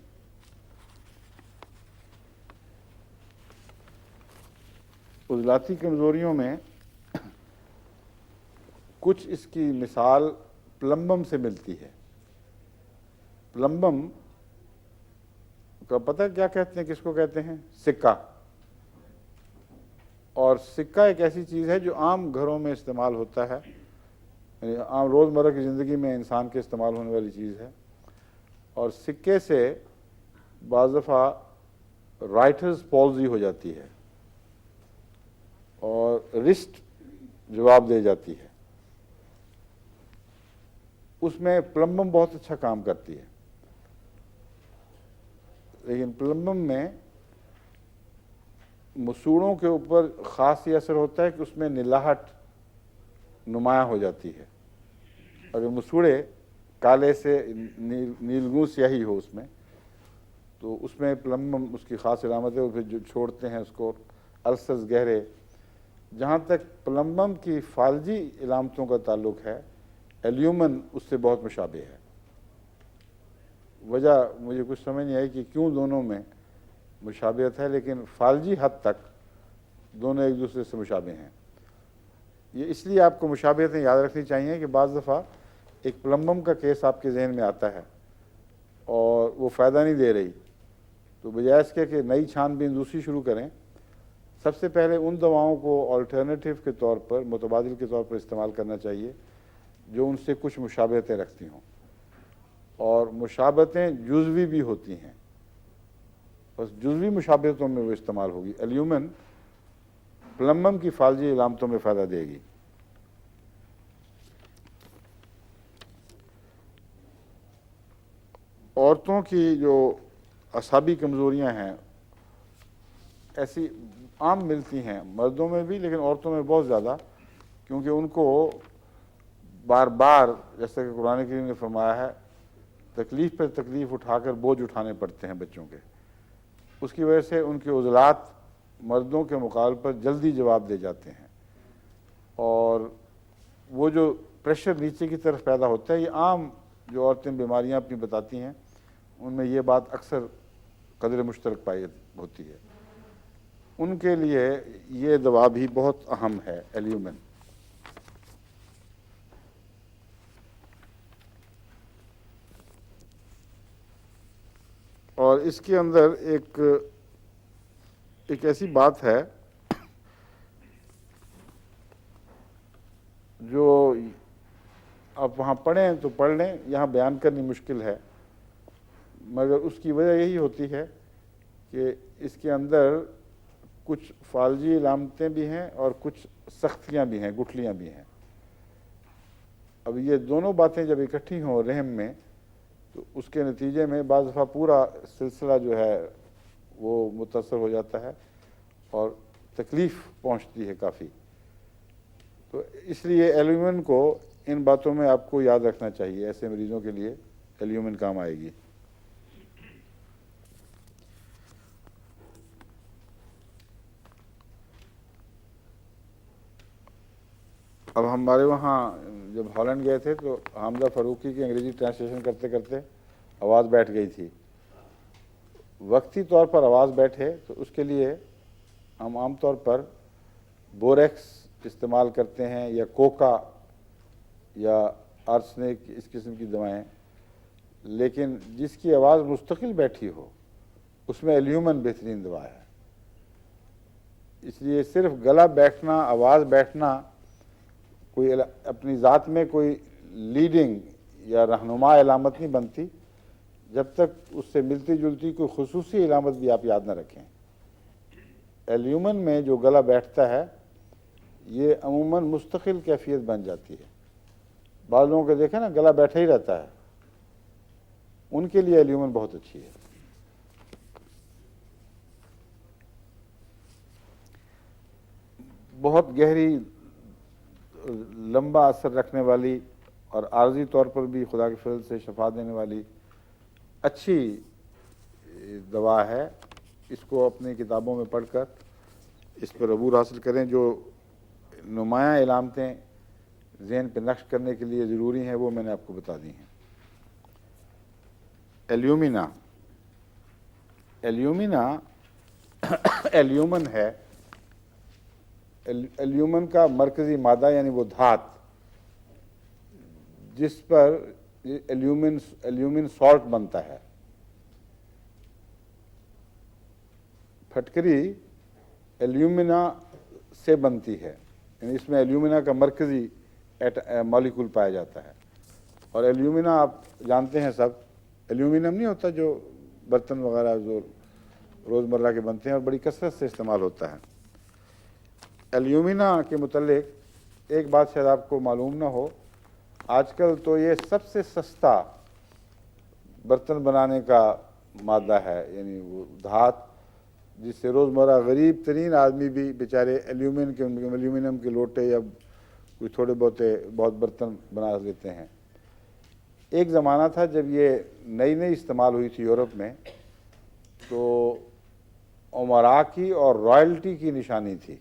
عضلاتی کمزوریوں میں کچھ اس کی مثال پلمبم سے ملتی ہے۔ پلمبم کا پتہ کیا کہتے ہیں، کس کو کہتے ہیں؟ سکہ۔ اور سکہ ایک ایسی چیز ہے جو عام گھروں میں استعمال ہوتا ہے، یعنی عام روزمرہ کی زندگی میں انسان کے استعمال ہونے والی چیز ہے، اور سکے سے بعض دفعہ رائٹرز پالزی ہو جاتی ہے اور رسٹ جواب دے جاتی ہے، اس میں پلمبم بہت اچھا کام کرتی ہے۔ لیکن پلمبم میں مسوڑوں کے اوپر خاص یہ اثر ہوتا ہے کہ اس میں نلاہٹ نمایاں ہو جاتی ہے۔ اگر مسوڑے کالے سے نیلگوں سیاہی ہو اس میں، تو اس میں پلمبم اس کی خاص علامت ہے، وہ پھر جو چھوڑتے ہیں اس کو، السرز گہرے۔ جہاں تک پلمبم کی فالجی علامتوں کا تعلق ہے، ایلیومن اس سے بہت مشابہ ہے۔ وجہ مجھے کچھ سمجھ نہیں آئی کہ کیوں دونوں میں مشابہت ہے، لیکن فالجی حد تک دونوں ایک دوسرے سے مشابہ ہیں۔ یہ اس لیے آپ کو مشابہتیں یاد رکھنی چاہیے کہ بعض دفعہ ایک پلمبم کا کیس آپ کے ذہن میں آتا ہے اور وہ فائدہ نہیں دے رہی، تو بجائے اس کے کہ نئی چھان بین دوسری شروع کریں، سب سے پہلے ان دواؤں کو آلٹرنیٹیو کے طور پر، متبادل کے طور پر استعمال کرنا چاہیے جو ان سے کچھ مشابہتیں رکھتی ہوں، اور مشابہتیں جزوی بھی ہوتی ہیں، بس جزوی مشابہتوں میں وہ استعمال ہوگی۔ ایلیومن پلمبم کی فالجی علامتوں میں فائدہ دے گی۔ عورتوں کی جو اعصابی کمزوریاں ہیں ایسی عام ملتی ہیں، مردوں میں بھی لیکن عورتوں میں بہت زیادہ، کیونکہ ان کو بار بار، جیسا کہ قرآن کریم نے فرمایا ہے، تکلیف پر تکلیف اٹھا کر بوجھ اٹھانے پڑتے ہیں بچوں کے، اس کی وجہ سے ان کے عضلات مردوں کے مقابلے پر جلدی جواب دے جاتے ہیں، اور وہ جو پریشر نیچے کی طرف پیدا ہوتا ہے یہ عام جو عورتیں بیماریاں اپنی بتاتی ہیں ان میں یہ بات اکثر قدر مشترک پائی ہوتی ہے، ان کے لیے یہ دوا بھی بہت اہم ہے، ایلیومن۔ اور اس کے اندر ایک ایسی بات ہے جو آپ وہاں پڑھیں تو پڑھ لیں، یہاں بیان کرنی مشکل ہے، مگر اس کی وجہ یہی ہوتی ہے کہ اس کے اندر کچھ فالجی علامتیں بھی ہیں اور کچھ سختیاں بھی ہیں، گٹھلیاں بھی ہیں۔ اب یہ دونوں باتیں جب اکٹھی ہوں رحم میں تو اس کے نتیجے میں بعض دفعہ پورا سلسلہ جو ہے وہ متاثر ہو جاتا ہے اور تکلیف پہنچتی ہے کافی۔ تو اس لیے ایلیومن کو ان باتوں میں آپ کو یاد رکھنا چاہیے، ایسے مریضوں کے لیے ایلیومن کام آئے گی۔ اب ہمارے وہاں جب ہالینڈ گئے تھے تو حامدہ فاروقی کی انگریزی ٹرانسلیشن کرتے کرتے آواز بیٹھ گئی تھی۔ وقتی طور پر آواز بیٹھے تو اس کے لیے ہم عام طور پر بوریکس استعمال کرتے ہیں یا کوکا یا آرسنک، اس قسم کی دوائیں، لیکن جس کی آواز مستقل بیٹھی ہو اس میں ایلیومن بہترین دوا ہے۔ اس لیے صرف گلا بیٹھنا، آواز بیٹھنا کوئی اپنی ذات میں کوئی لیڈنگ یا رہنما علامت نہیں بنتی جب تک اس سے ملتی جلتی کوئی خصوصی علامت بھی آپ یاد نہ رکھیں۔ ایلیومن میں جو گلا بیٹھتا ہے یہ عموماً مستقل کیفیت بن جاتی ہے۔ بعض لوگوں کو دیکھیں نا گلا بیٹھا ہی رہتا ہے، ان کے لیے ایلیومن بہت اچھی ہے۔ بہت گہری لمبا اثر رکھنے والی اور عارضی طور پر بھی خدا کے فضل سے شفا دینے والی اچھی دوا ہے۔ اس کو اپنی کتابوں میں پڑھ کر اس پر عبور حاصل کریں۔ جو نمایاں علامتیں ذہن پہ نقش کرنے کے لیے ضروری ہیں وہ میں نے آپ کو بتا دی ہیں۔ ایلیومنا ایلیومن ہے، ایلیومن کا مرکزی مادہ یعنی وہ دھات جس پر ایلیومن سالٹ بنتا ہے۔ پھٹکری ایلیومنا سے بنتی ہے، یعنی اس میں ایلیومنا کا مرکزی مالیکول پایا جاتا ہے۔ اور ایلیومنا آپ جانتے ہیں سب، ایلیومینم نہیں ہوتا جو برتن وغیرہ جو روزمرہ کے بنتے ہیں اور بڑی کثرت سے استعمال ہوتا ہے۔ ایلیومنا کے متعلق ایک بات شاید آپ کو معلوم نہ ہو، آج کل تو یہ سب سے سستا برتن بنانے کا مادہ ہے، یعنی وہ دھات جس سے روزمرہ غریب ترین آدمی بھی بیچارے ایلیومینم کے لوٹے یا کوئی تھوڑے بہت برتن بنا لیتے ہیں۔ ایک زمانہ تھا جب یہ نئی استعمال ہوئی تھی یورپ میں تو امراء کی اور رائلٹی کی نشانی تھی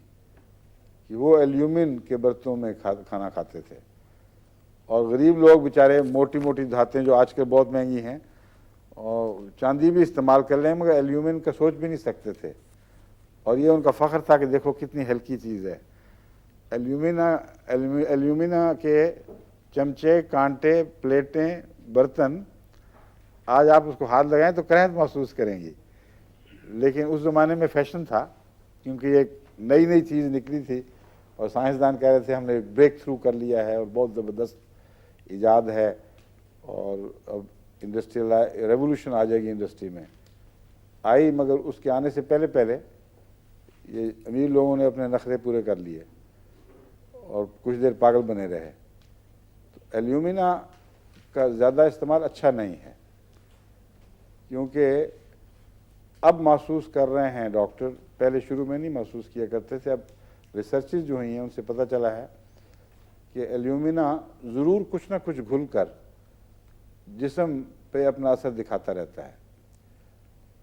کہ وہ ایلیومن کے برتنوں میں کھانا کھاتے تھے، اور غریب لوگ بیچارے موٹی موٹی دھاتیں جو آج کل بہت مہنگی ہیں اور چاندی بھی استعمال کر رہے ہیں مگر ایلیومن کا سوچ بھی نہیں سکتے تھے، اور یہ ان کا فخر تھا کہ دیکھو کتنی ہلکی چیز ہے۔ ایلیومنا کے چمچے، کانٹے، پلیٹیں، برتن آج آپ اس کو ہاتھ لگائیں تو کرنٹ محسوس کریں گی، لیکن اس زمانے میں فیشن تھا کیونکہ یہ نئی چیز نکلی تھی اور سائنسدان کہہ رہے تھے ہم نے بریک تھرو کر لیا ہے اور بہت زبردست ایجاد ہے اور اب انڈسٹریل ریولوشن آ جائے گی انڈسٹری میں۔ آئی مگر اس کے آنے سے پہلے یہ امیر لوگوں نے اپنے نخرے پورے کر لیے اور کچھ دیر پاگل بنے رہے۔ تو ایلیومنا کا زیادہ استعمال اچھا نہیں ہے کیونکہ اب محسوس کر رہے ہیں ڈاکٹر، پہلے شروع میں نہیں محسوس کیا کرتے تھے، اب ریسرچز جو ہوئی ہیں ان سے پتہ چلا ہے کہ ایلیومنا ضرور کچھ نہ کچھ گھل کر جسم پہ اپنا اثر دکھاتا رہتا ہے،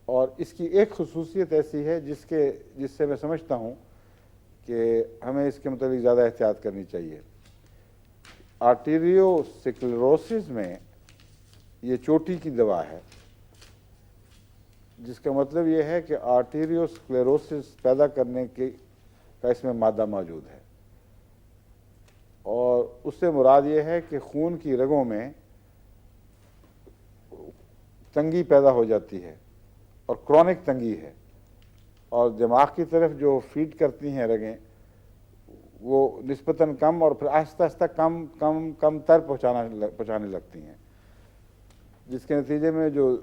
اور اس کی ایک خصوصیت ایسی ہے جس سے میں سمجھتا ہوں کہ ہمیں اس کے متعلق زیادہ احتیاط کرنی چاہیے۔ آرٹیریو سکلروسس میں یہ چوٹی کی دوا ہے، جس کا مطلب یہ ہے کہ آرٹیریوسکلیروسس پیدا کرنے کا اس میں مادہ موجود ہے، اور اس سے مراد یہ ہے کہ خون کی رگوں میں تنگی پیدا ہو جاتی ہے، اور کرونک تنگی ہے، اور دماغ کی طرف جو فیڈ کرتی ہیں رگیں وہ نسبتاً کم اور پھر آہستہ آہستہ کم تر پہنچانے لگتی ہیں، جس کے نتیجے میں جو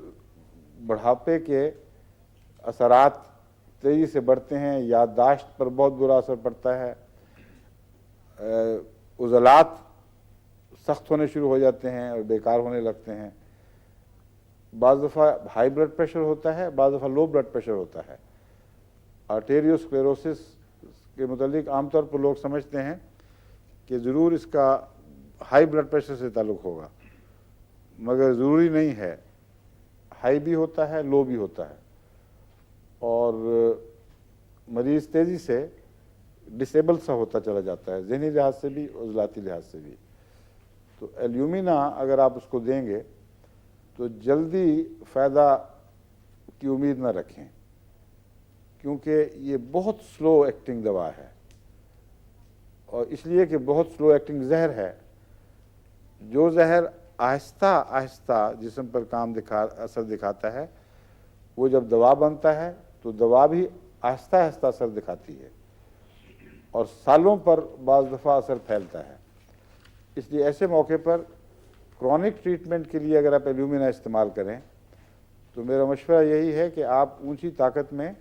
بڑھاپے کے اثرات تیزی سے بڑھتے ہیں، یادداشت پر بہت برا اثر پڑتا ہے، عضلات سخت ہونے شروع ہو جاتے ہیں اور بیکار ہونے لگتے ہیں، بعض دفعہ ہائی بلڈ پریشر ہوتا ہے، بعض دفعہ لو بلڈ پریشر ہوتا ہے۔ آرٹیریوسکلیروسس کے متعلق عام طور پر لوگ سمجھتے ہیں کہ ضرور اس کا ہائی بلڈ پریشر سے تعلق ہوگا، مگر ضروری نہیں ہے، ہائی بھی ہوتا ہے، لو بھی ہوتا ہے، اور مریض تیزی سے ڈسیبل سا ہوتا چلا جاتا ہے، ذہنی لحاظ سے بھی، عضلاتی لحاظ سے بھی۔ تو ایلیومینا اگر آپ اس کو دیں گے تو جلدی فائدہ کی امید نہ رکھیں، کیونکہ یہ بہت سلو ایکٹنگ دوا ہے، اور اس لیے کہ بہت سلو ایکٹنگ زہر ہے۔ جو زہر آہستہ آہستہ جسم پر اثر دکھاتا ہے، وہ جب دوا بنتا ہے تو دوا بھی آہستہ آہستہ اثر دکھاتی ہے، اور سالوں پر بعض دفعہ اثر پھیلتا ہے۔ اس لیے ایسے موقع پر کرونک ٹریٹمنٹ کے لیے اگر آپ ایلیومینا استعمال کریں تو میرا مشورہ یہی ہے کہ آپ اونچی طاقت میں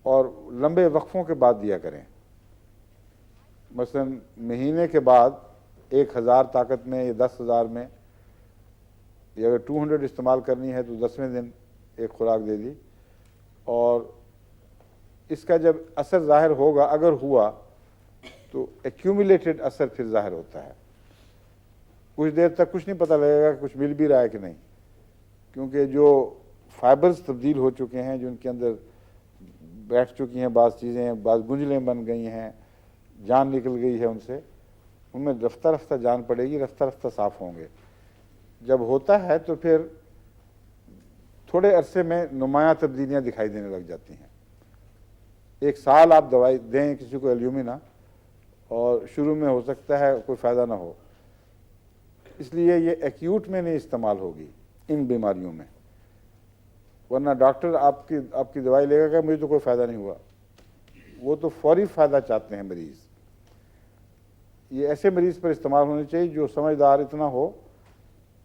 اور لمبے وقفوں کے بعد دیا کریں، مثلا مہینے کے بعد 1000 طاقت میں یا 10,000 میں، یا اگر 200 استعمال کرنی ہے تو 10ویں دن ایک خوراک دے دی، اور اس کا جب اثر ظاہر ہوگا، اگر ہوا تو ایکیومولیٹڈ اثر پھر ظاہر ہوتا ہے۔ کچھ دیر تک کچھ نہیں پتہ لگے گا کہ کچھ مل بھی رہا ہے کہ نہیں، کیونکہ جو فائبرز تبدیل ہو چکے ہیں، جو ان کے اندر بیٹھ چکی ہیں بعض چیزیں، بعض گنجلیں بن گئی ہیں، جان نکل گئی ہے ان سے، ان میں رفتہ رفتہ جان پڑے گی، رفتہ رفتہ صاف ہوں گے۔ جب ہوتا ہے تو پھر تھوڑے عرصے میں نمایاں تبدیلیاں دکھائی دینے لگ جاتی ہیں۔ 1 سال آپ دوائی دیں کسی کو ایلیومینا، اور شروع میں ہو سکتا ہے کوئی فائدہ نہ ہو، اس لیے یہ ایکیوٹ میں نہیں استعمال ہوگی ان بیماریوں میں، ورنہ ڈاکٹر آپ کی دوائی لے گا کہ مجھے تو کوئی فائدہ نہیں ہوا، وہ تو فوری فائدہ چاہتے ہیں مریض۔ یہ ایسے مریض پر استعمال ہونے چاہیے جو سمجھدار اتنا ہو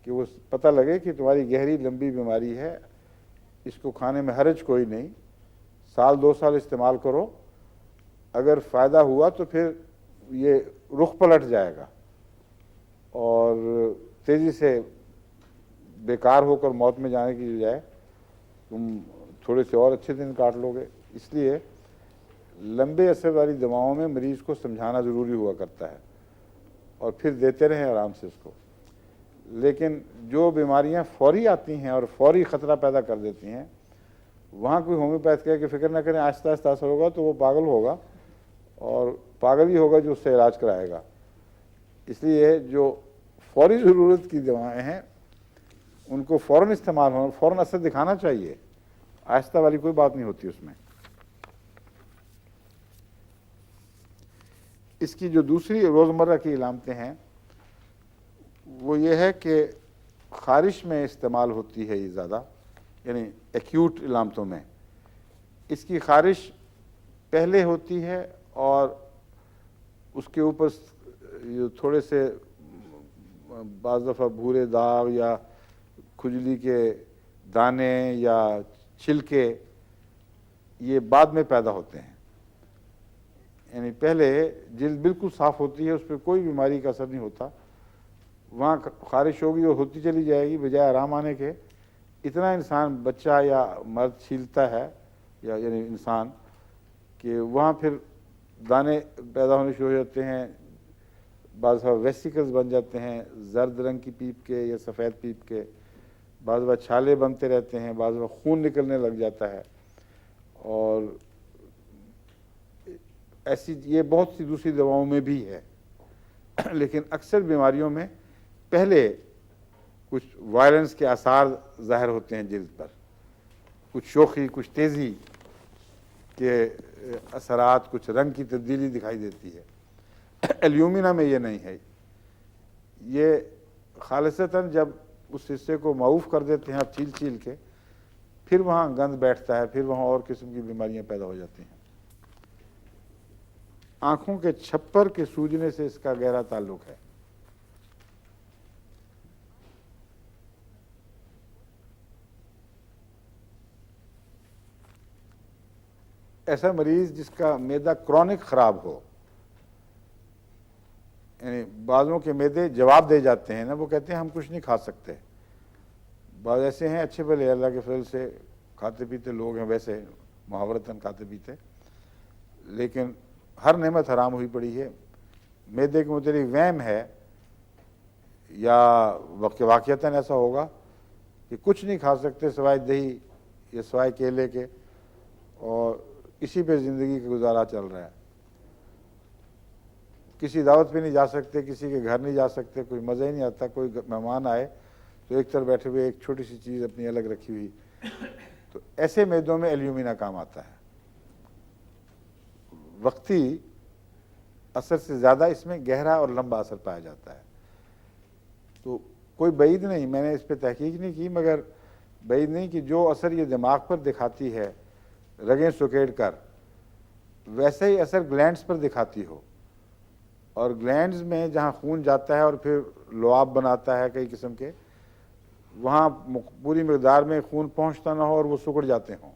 کہ وہ پتہ لگے کہ تمہاری گہری لمبی بیماری ہے، اس کو کھانے میں حرج کوئی نہیں، 1-2 سال استعمال کرو، اگر فائدہ ہوا تو پھر یہ رخ پلٹ جائے گا، اور تیزی سے بیکار ہو کر موت میں جانے کی بجائے تم تھوڑے سے اور اچھے دن کاٹ لو گے۔ اس لیے لمبے اثر والی دواؤں میں مریض کو سمجھانا ضروری ہوا کرتا ہے، اور پھر دیتے رہیں آرام سے اس کو۔ لیکن جو بیماریاں فوری آتی ہیں اور فوری خطرہ پیدا کر دیتی ہیں، وہاں کوئی ہومیوپیتھ کہے کہ فکر نہ کریں، آہستہ آہستہ اثر ہوگا، تو وہ پاگل ہوگا، اور پاگل ہی ہوگا جو اس سے علاج کرائے گا۔ اس لیے جو فوری ضرورت کی دوائیں ہیں ان کو فوراً استعمال ہونا، فوراً اثر دکھانا چاہیے، آہستہ والی کوئی بات نہیں ہوتی اس میں۔ اس کی جو دوسری روزمرہ کی علامتیں ہیں وہ یہ ہے کہ خارش میں استعمال ہوتی ہے یہ زیادہ، یعنی ایکیوٹ علامتوں میں۔ اس کی خارش پہلے ہوتی ہے، اور اس کے اوپر تھوڑے سے بعض دفعہ بھورے داغ یا کھجلی کے دانے یا چھلکے یہ بعد میں پیدا ہوتے ہیں، یعنی پہلے جلد بالکل صاف ہوتی ہے، اس پہ کوئی بیماری کا اثر نہیں ہوتا، وہاں خارش ہوگی اور ہوتی چلی جائے گی، بجائے آرام آنے کے اتنا انسان بچہ یا مرد چھیلتا ہے، یا یعنی انسان، کہ وہاں پھر دانے پیدا ہونے شروع ہو جاتے ہیں، بعض دفعہ ویسیکلز بن جاتے ہیں زرد رنگ کی پیپ کے یا سفید پیپ کے، بعض دفعہ چھالے بنتے رہتے ہیں، بعض دفعہ خون نکلنے لگ جاتا ہے، اور ایسی یہ بہت سی دوسری دواؤں میں بھی ہے، لیکن اکثر بیماریوں میں پہلے کچھ وائلنس کے آثار ظاہر ہوتے ہیں جلد پر، کچھ شوخی، کچھ تیزی کے اثرات، کچھ رنگ کی تبدیلی دکھائی دیتی ہے۔ ایلومینا میں یہ نہیں ہے، یہ خالصتاً جب اس حصے کو معاف کر دیتے ہیں آپ چھیل چھیل کے، پھر وہاں گند بیٹھتا ہے، پھر وہاں اور قسم کی بیماریاں پیدا ہو جاتی ہیں۔ آنکھوں کے چھپر کے سوجنے سے اس کا گہرا تعلق ہے۔ ایسا مریض جس کا معدہ کرونک خراب ہو، یعنی بعضوں کے معدے جواب دے جاتے ہیں نا، وہ کہتے ہیں ہم کچھ نہیں کھا سکتے۔ بعض ایسے ہیں اچھے بھلے اللہ کے فضل سے کھاتے پیتے لوگ ہیں، ویسے محاورتاً کھاتے پیتے، لیکن ہر نعمت حرام ہوئی پڑی ہے۔ معدے کے متعلق وہم ہے یا واقعتاً ایسا ہوگا کہ کچھ نہیں کھا سکتے سوائے دہی یا سوائے کیلے کے، اور اسی پہ زندگی کا گزارا چل رہا ہے۔ کسی دعوت پہ نہیں جا سکتے، کسی کے گھر نہیں جا سکتے، کوئی مزہ ہی نہیں آتا، کوئی مہمان آئے تو ایک طرف بیٹھے ہوئے ایک چھوٹی سی چیز اپنی الگ رکھی ہوئی۔ تو ایسے معدوں میں ایلومینا کام آتا ہے۔ وقتی اثر سے زیادہ اس میں گہرا اور لمبا اثر پایا جاتا ہے۔ تو کوئی بعید نہیں، میں نے اس پہ تحقیق نہیں کی، مگر بعید نہیں کہ جو اثر یہ دماغ پر دکھاتی ہے رگیں سکیڑ کر، ویسے ہی اثر گلینڈز پر دکھاتی ہو، اور گلینڈز میں جہاں خون جاتا ہے اور پھر لعاب بناتا ہے کئی قسم کے، وہاں پوری مقدار میں خون پہنچتا نہ ہو اور وہ سکڑ جاتے ہوں۔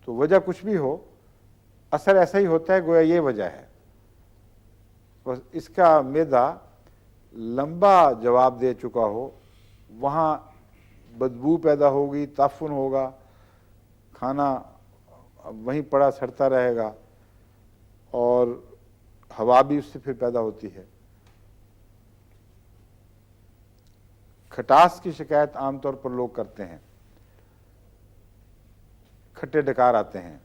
تو وجہ کچھ بھی ہو، اثر ایسا ہی ہوتا ہے، گویا یہ وجہ ہے۔ بس اس کا معدہ لمبا جواب دے چکا ہو، وہاں بدبو پیدا ہوگی، تعفن ہوگا، کھانا وہیں پڑا سڑتا رہے گا، اور ہوا بھی اس سے پھر پیدا ہوتی ہے۔ کھٹاس کی شکایت عام طور پر لوگ کرتے ہیں، کھٹے ڈکار آتے ہیں۔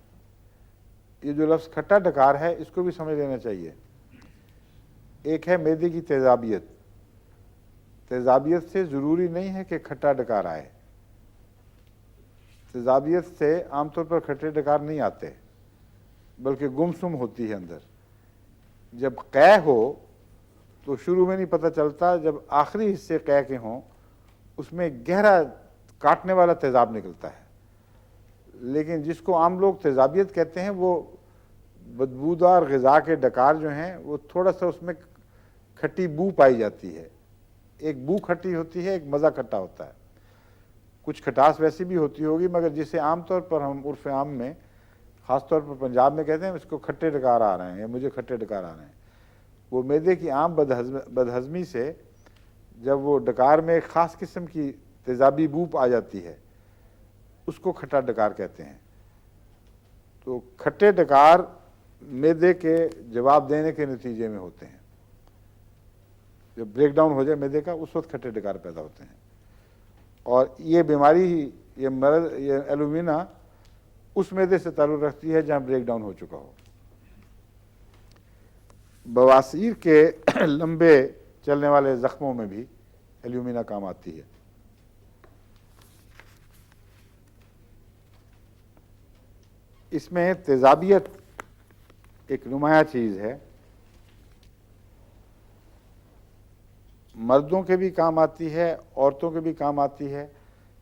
یہ جو لفظ کھٹا ڈکار ہے اس کو بھی سمجھ لینا چاہیے۔ ایک ہے معدے کی تیزابیت۔ تیزابیت سے ضروری نہیں ہے کہ کھٹا ڈکار آئے۔ تیزابیت سے عام طور پر کھٹے ڈکار نہیں آتے، بلکہ گمسم ہوتی ہے اندر۔ جب قے ہو تو شروع میں نہیں پتہ چلتا، جب آخری حصے قے کے ہوں اس میں گہرا کاٹنے والا تیزاب نکلتا ہے۔ لیکن جس کو عام لوگ تیزابیت کہتے ہیں، وہ بدبودار غذا کے ڈکار جو ہیں، وہ تھوڑا سا اس میں کھٹی بو پائی جاتی ہے۔ ایک بو کھٹی ہوتی ہے، ایک مزہ کھٹا ہوتا ہے۔ کچھ کھٹاس ویسی بھی ہوتی ہوگی، مگر جسے عام طور پر ہم عرف عام میں، خاص طور پر پنجاب میں کہتے ہیں اس کو کھٹے ڈکار آ رہے ہیں یا مجھے کھٹے ڈکار آ رہے ہیں، وہ معدے کی عام بدہضمی سے جب وہ ڈکار میں ایک خاص قسم کی تیزابی بو آ جاتی ہے، اس کو کھٹا ڈکار کہتے ہیں۔ تو کھٹے ڈکار معدے کے جواب دینے کے نتیجے میں ہوتے ہیں۔ جب بریک ڈاؤن ہو جائے معدے کا، اس وقت کھٹے ڈکار پیدا ہوتے ہیں۔ اور یہ بیماری ہی، یہ مرض، یہ ایلومینا اس معدے سے تعلق رکھتی ہے جہاں بریک ڈاؤن ہو چکا ہو۔ بواسیر کے لمبے چلنے والے زخموں میں بھی ایلومینا کام آتی ہے۔ اس میں تیزابیت ایک نمایاں چیز ہے، مردوں کے بھی کام آتی ہے، عورتوں کے بھی کام آتی ہے،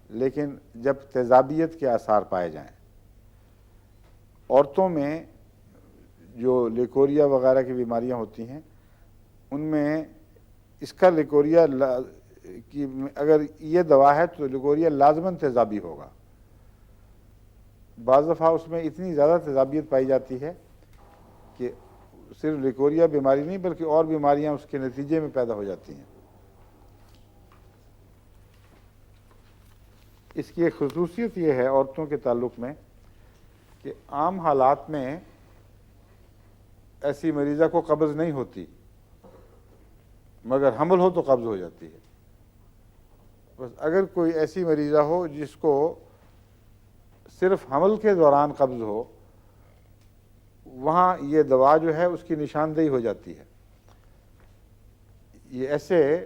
لیکن جب تیزابیت کے آثار پائے جائیں۔ عورتوں میں جو لیکوریا وغیرہ کی بیماریاں ہوتی ہیں، ان میں اس کا لیکوریا کی اگر یہ دوا ہے تو لیکوریا لازماً تیزابی ہوگا۔ بعض دفعہ اس میں اتنی زیادہ تیزابیت پائی جاتی ہے کہ صرف لیکوریا بیماری نہیں بلکہ اور بیماریاں اس کے نتیجے میں پیدا ہو جاتی ہیں۔ اس کی ایک خصوصیت یہ ہے عورتوں کے تعلق میں کہ عام حالات میں ایسی مریضہ کو قبض نہیں ہوتی، مگر حمل ہو تو قبض ہو جاتی ہے۔ بس اگر کوئی ایسی مریضہ ہو جس کو صرف حمل کے دوران قبض ہو، وہاں یہ دوا جو ہے اس کی نشاندہی ہو جاتی ہے۔ یہ ایسے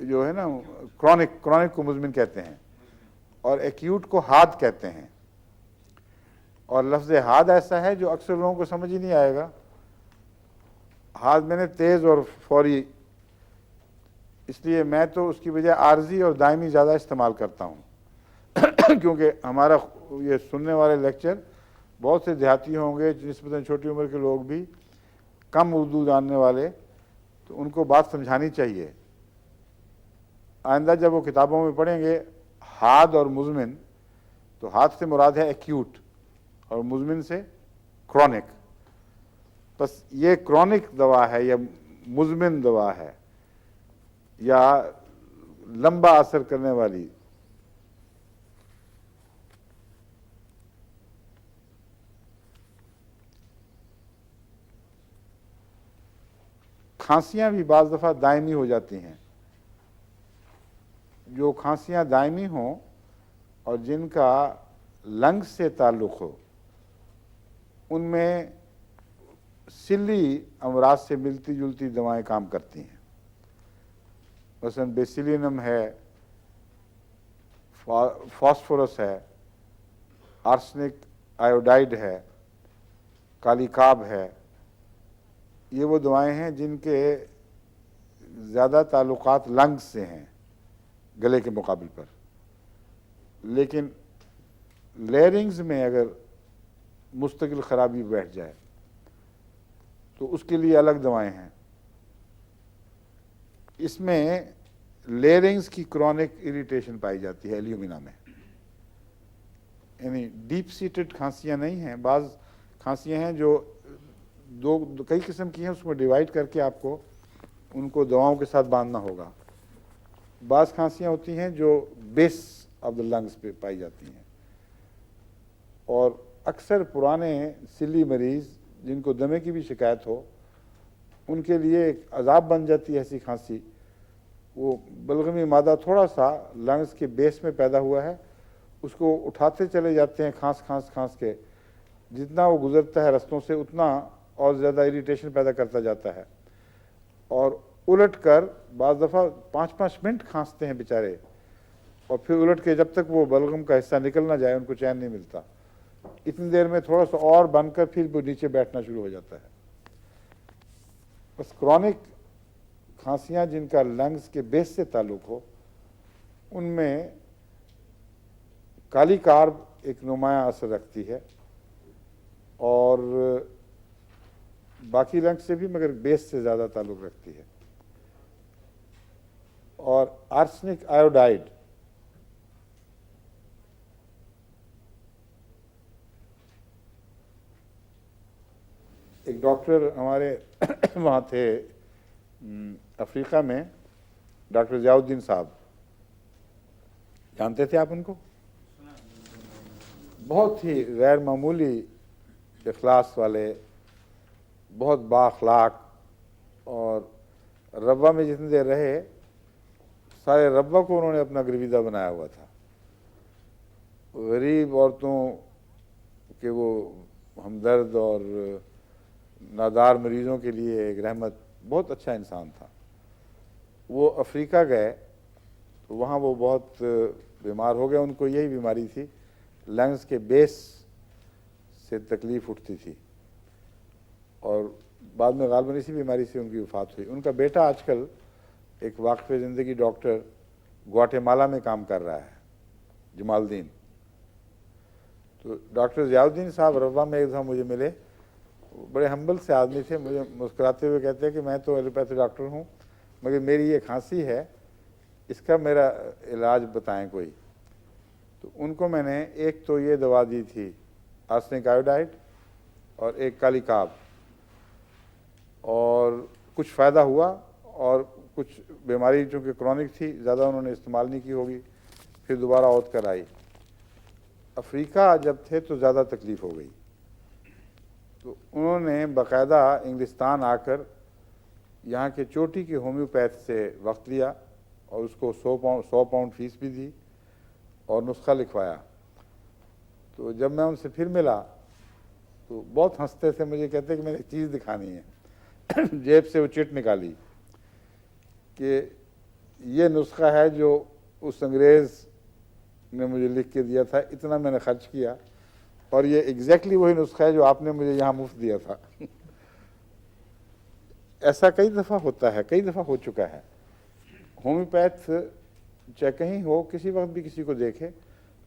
جو ہے نا کرونک کو مزمن کہتے ہیں، اور ایکیوٹ کو حاد کہتے ہیں. اور لفظ حاد ایسا ہے جو اکثر لوگوں کو سمجھ ہی نہیں آئے گا. حاد میں نے تیز اور فوری، اس لیے میں تو اس کی بجائے عارضی اور دائمی زیادہ استعمال کرتا ہوں کیونکہ ہمارا یہ سننے والے لیکچر بہت سے دیہاتی ہوں گے، نسبتاً چھوٹی عمر کے لوگ بھی کم اردو جاننے والے، تو ان کو بات سمجھانی چاہیے. آئندہ جب وہ کتابوں میں پڑھیں گے حاد اور مزمن، تو حاد سے مراد ہے ایکیوٹ اور مزمن سے کرونک. بس یہ کرونک دوا ہے یا مزمن دوا ہے یا لمبا اثر کرنے والی. کھانسیاں بھی بعض دفعہ دائمی ہو جاتی ہیں. جو کھانسیاں دائمی ہوں اور جن کا لنگ سے تعلق ہو، ان میں سلی امراض سے ملتی جلتی دوائیں کام کرتی ہیں. مثلاً بیسیلینم ہے، فاسفورس ہے، آرسنک آیوڈائڈ ہے، کالی کاب ہے. یہ وہ دوائیں ہیں جن کے زیادہ تعلقات لنگز سے ہیں گلے کے مقابل پر. لیکن لیرنگز میں اگر مستقل خرابی بیٹھ جائے تو اس کے لیے الگ دوائیں ہیں. اس میں لیرنگز کی کرونک اریٹیشن پائی جاتی ہے ایلیومنا میں. یعنی ڈیپ سیٹڈ کھانسیاں نہیں ہیں، بعض کھانسیاں ہیں جو کئی قسم کی ہیں، اس میں ڈیوائڈ کر کے آپ کو ان کو دواؤں کے ساتھ باندھنا ہوگا. بعض کھانسیاں ہوتی ہیں جو بیس آف دا لنگس پہ پائی جاتی ہیں، اور اکثر پرانے سلی مریض جن کو دمے کی بھی شکایت ہو، ان کے لیے ایک عذاب بن جاتی ہے ایسی کھانسی. وہ بلغمی مادہ تھوڑا سا لنگس کے بیس میں پیدا ہوا ہے، اس کو اٹھاتے چلے جاتے ہیں کھانس کے. جتنا وہ گزرتا ہے رستوں سے اتنا اور زیادہ اریٹیشن پیدا کرتا جاتا ہے، اور الٹ کر بعض دفعہ 5-5 منٹ کھانستے ہیں بیچارے، اور پھر الٹ کے جب تک وہ بلغم کا حصہ نکل نہ جائے ان کو چین نہیں ملتا. اتنی دیر میں تھوڑا سا اور بن کر پھر وہ نیچے بیٹھنا شروع ہو جاتا ہے. بس کرونک کھانسیاں جن کا لنگز کے بیس سے تعلق ہو، ان میں کالی کارب ایک نمایاں اثر رکھتی ہے، اور باقی لنگ سے بھی مگر بیس سے زیادہ تعلق رکھتی ہے. اور آرسنک آیوڈائڈ ایک ڈاکٹر ہمارے وہاں تھے افریقہ میں، ڈاکٹر ضیاء الدین صاحب، جانتے تھے آپ ان کو؟ بہت ہی غیر معمولی اخلاص والے، بہت بااخلاق، اور ربوہ میں جتنے دیر رہے سارے ربوہ کو انہوں نے اپنا گرویدہ بنایا ہوا تھا. غریب عورتوں کے وہ ہمدرد اور نادار مریضوں کے لیے ایک رحمت. بہت اچھا انسان تھا. وہ افریقہ گئے تو وہاں وہ بہت بیمار ہو گئے. ان کو یہی بیماری تھی، لنگز کے بیس سے تکلیف اٹھتی تھی، اور بعد میں غالباً اسی بیماری سے ان کی وفات ہوئی. ان کا بیٹا آج کل ایک واقف زندگی ڈاکٹر گواٹے میں کام کر رہا ہے، جمال الدین. تو ڈاکٹر ضیاء الدین صاحب ربوہ میں ایک دفعہ مجھے ملے. بڑے ہمبل سے آدمی تھے. مجھے مسکراتے ہوئے کہتے ہیں کہ میں تو ایلوپیتھی ڈاکٹر ہوں، مگر میری یہ کھانسی ہے، اس کا میرا علاج بتائیں کوئی. تو ان کو میں نے ایک تو یہ دوا دی تھی آرسنک آیوڈائڈ، اور ایک کالی کاب، اور کچھ فائدہ ہوا. اور کچھ بیماری چونکہ کرونک تھی زیادہ انہوں نے استعمال نہیں کی ہوگی، پھر دوبارہ عود کر آئی. افریقہ جب تھے تو زیادہ تکلیف ہو گئی، تو انہوں نے باقاعدہ انگلستان آ کر یہاں کے چوٹی کے ہومیوپیتھ سے وقت لیا، اور اس کو 100 پاؤنڈ فیس بھی دی اور نسخہ لکھوایا. تو جب میں ان سے پھر ملا تو بہت ہنستے تھے. مجھے کہتے کہ میں نے ایک چیز دکھانی ہے. جیب سے وہ چٹ نکالی کہ یہ نسخہ ہے جو اس انگریز نے مجھے لکھ کے دیا تھا، اتنا میں نے خرچ کیا، اور یہ ایگزیکٹلی وہی نسخہ ہے جو آپ نے مجھے یہاں مفت دیا تھا۔ ایسا کئی دفعہ ہوتا ہے، کئی دفعہ ہو چکا ہے۔ ہومیوپیتھ چاہے کہیں ہو، کسی وقت بھی کسی کو دیکھے،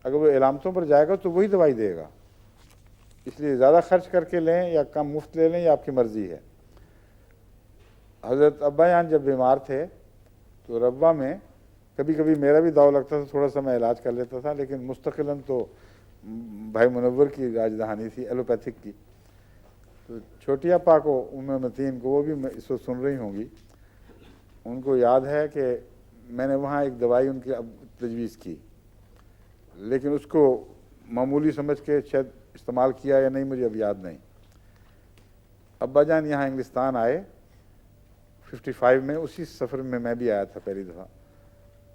اگر وہ علامتوں پر جائے گا تو وہی دوائی دے گا، اس لیے زیادہ خرچ کر کے لیں یا کم مفت لے لیں، یہ آپ کی مرضی ہے۔ حضرت ابا جان جب بیمار تھے تو ربوہ میں کبھی کبھی میرا بھی داؤ لگتا تھا، تھوڑا سا میں علاج کر لیتا تھا، لیکن مستقلاً تو بھائی منور کی راجدھانی تھی ایلوپیتھک کی، تو چھوٹی آپا کو، ام متین کو، وہ بھی اس وقت سن رہی ہوں گی، ان کو یاد ہے کہ میں نے وہاں ایک دوائی ان کی تجویز کی، لیکن اس کو معمولی سمجھ کے شاید استعمال کیا یا نہیں، مجھے اب یاد نہیں۔ ابا جان یہاں انگلستان آئے 55 میں، اسی سفر میں بھی آیا تھا پہلی دفعہ،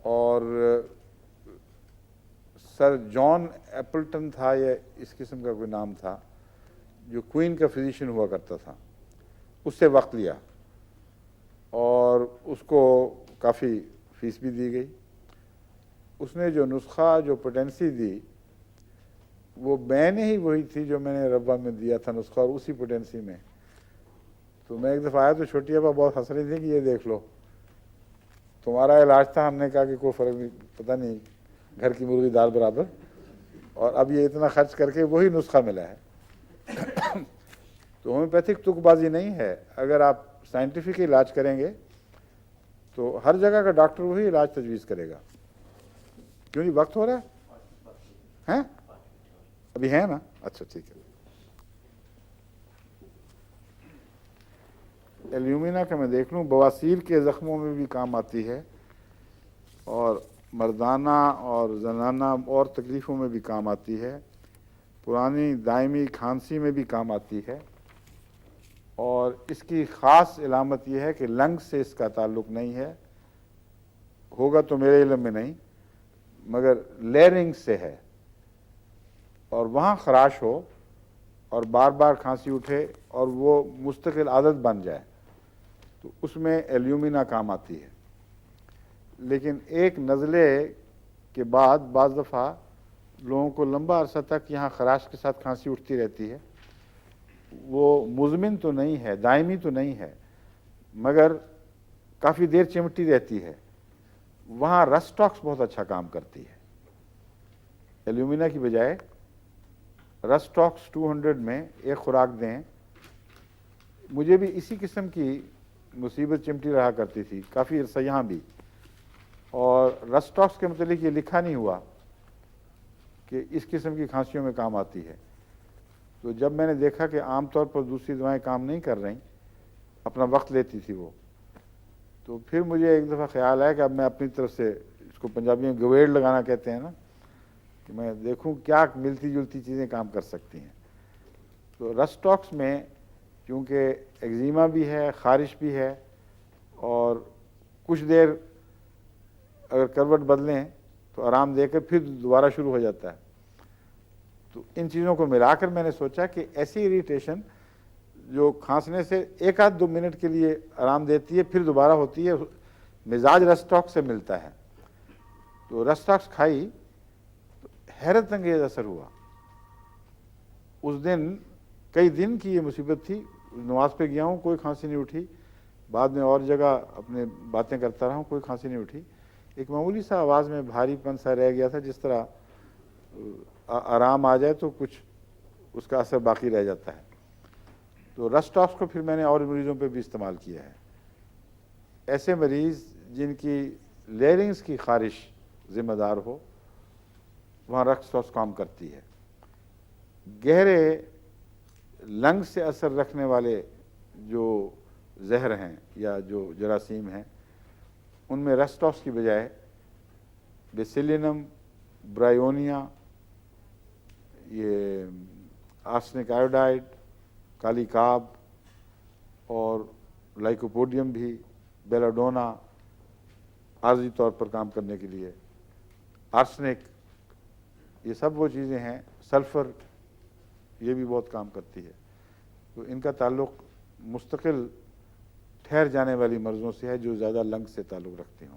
اور سر جان ایپلٹن تھا یا اس قسم کا کوئی نام تھا، جو کوئین کا فزیشین ہوا کرتا تھا، اس سے وقت لیا اور اس کو کافی فیس بھی دی گئی۔ اس نے جو نسخہ، جو پوٹینسی دی، وہ میں نے ہی وہی تھی جو میں نے ربوہ میں دیا تھا نسخہ، اور اسی پوٹینسی میں۔ تو میں ایک دفعہ آیا تو چھوٹی ابا بہت ہنس رہی تھی کہ یہ دیکھ لو، تمہارا علاج تھا، ہم نے کہا کہ کوئی فرق نہیں، پتہ نہیں، گھر کی مرغی دال برابر، اور اب یہ اتنا خرچ کر کے وہی نسخہ ملا ہے۔ تو ہومیوپیتھک تک بازی نہیں ہے، اگر آپ سائنٹیفک علاج کریں گے تو ہر جگہ کا ڈاکٹر وہی علاج تجویز کرے گا۔ کیوں نہیں، وقت ہو رہا ہے؟ ابھی ہے نا؟ اچھا ٹھیک ہے۔ ایلیومینا کا میں دیکھ لوں، بواسیر کے زخموں میں بھی کام آتی ہے، اور مردانہ اور زنانہ اور تکلیفوں میں بھی کام آتی ہے، پرانی دائمی کھانسی میں بھی کام آتی ہے، اور اس کی خاص علامت یہ ہے کہ لنگ سے اس کا تعلق نہیں ہے، ہوگا تو میرے علم میں نہیں، مگر لیرنگ سے ہے، اور وہاں خراش ہو اور بار بار کھانسی اٹھے اور وہ مستقل عادت بن جائے تو اس میں ایلیومینا کام آتی ہے۔ لیکن ایک نزلے کے بعد بعض دفعہ لوگوں کو لمبا عرصہ تک یہاں خراش کے ساتھ کھانسی اٹھتی رہتی ہے، وہ مزمن تو نہیں ہے، دائمی تو نہیں ہے، مگر کافی دیر چمٹی رہتی ہے، وہاں رسٹاکس بہت اچھا کام کرتی ہے۔ ایلیومینا کی بجائے رسٹاکس 200 میں ایک خوراک دیں۔ مجھے بھی اسی قسم کی مصیبت چمٹی رہا کرتی تھی کافی عرصہ یہاں بھی، اور رسٹاکس کے متعلق یہ لکھا نہیں ہوا کہ اس قسم کی کھانسیوں میں کام آتی ہے۔ تو جب میں نے دیکھا کہ عام طور پر دوسری دوائیں کام نہیں کر رہیں، اپنا وقت لیتی تھی وہ، تو پھر مجھے ایک دفعہ خیال آیا کہ اب میں اپنی طرف سے، اس کو پنجابی میں گویڑ لگانا کہتے ہیں نا، کہ میں دیکھوں کیا ملتی جلتی چیزیں کام کر سکتی ہیں۔ تو رسٹاکس میں چونکہ ایگزیما بھی ہے، خارش بھی ہے، اور کچھ دیر اگر کروٹ بدلیں تو آرام دے کر پھر دوبارہ شروع ہو جاتا ہے۔ تو ان چیزوں کو ملا کر میں نے سوچا کہ ایسی اریٹیشن جو کھانسنے سے 1-2 منٹ کے لیے آرام دیتی ہے پھر دوبارہ ہوتی ہے، مزاج رسٹاکس سے ملتا ہے۔ تو رسٹاکس کھائی تو حیرت انگیز اثر ہوا۔ اس دن کئی دن کی یہ مصیبت تھی، نماز پہ گیا ہوں، کوئی کھانسی نہیں اٹھی، بعد میں اور جگہ اپنے باتیں کرتا رہا ہوں، کوئی کھانسی نہیں اٹھی، ایک معمولی سا آواز میں بھاری پن سا رہ گیا تھا، جس طرح آرام آ جائے تو کچھ اس کا اثر باقی رہ جاتا ہے۔ تو رسٹاکس کو پھر میں نے اور مریضوں پہ بھی استعمال کیا ہے۔ ایسے مریض جن کی لیرنگز کی خارش ذمہ دار ہو، وہاں رسٹاکس کام کرتی ہے۔ گہرے لنگ سے اثر رکھنے والے جو زہر ہیں یا جو جراثیم ہیں، ان میں رسٹاکس کی بجائے بیسیلینم، برائیونیا، یہ آرسنک آیوڈائڈ، کالی کاب، اور لائکوپوڈیم بھی، بیلاڈونا، عارضی طور پر کام کرنے کے لیے، آرسنک، یہ سب وہ چیزیں ہیں، سلفر، یہ بھی بہت کام کرتی ہے۔ تو ان کا تعلق مستقل ٹھہر جانے والی مرضوں سے ہے جو زیادہ لنگ سے تعلق رکھتے ہوں۔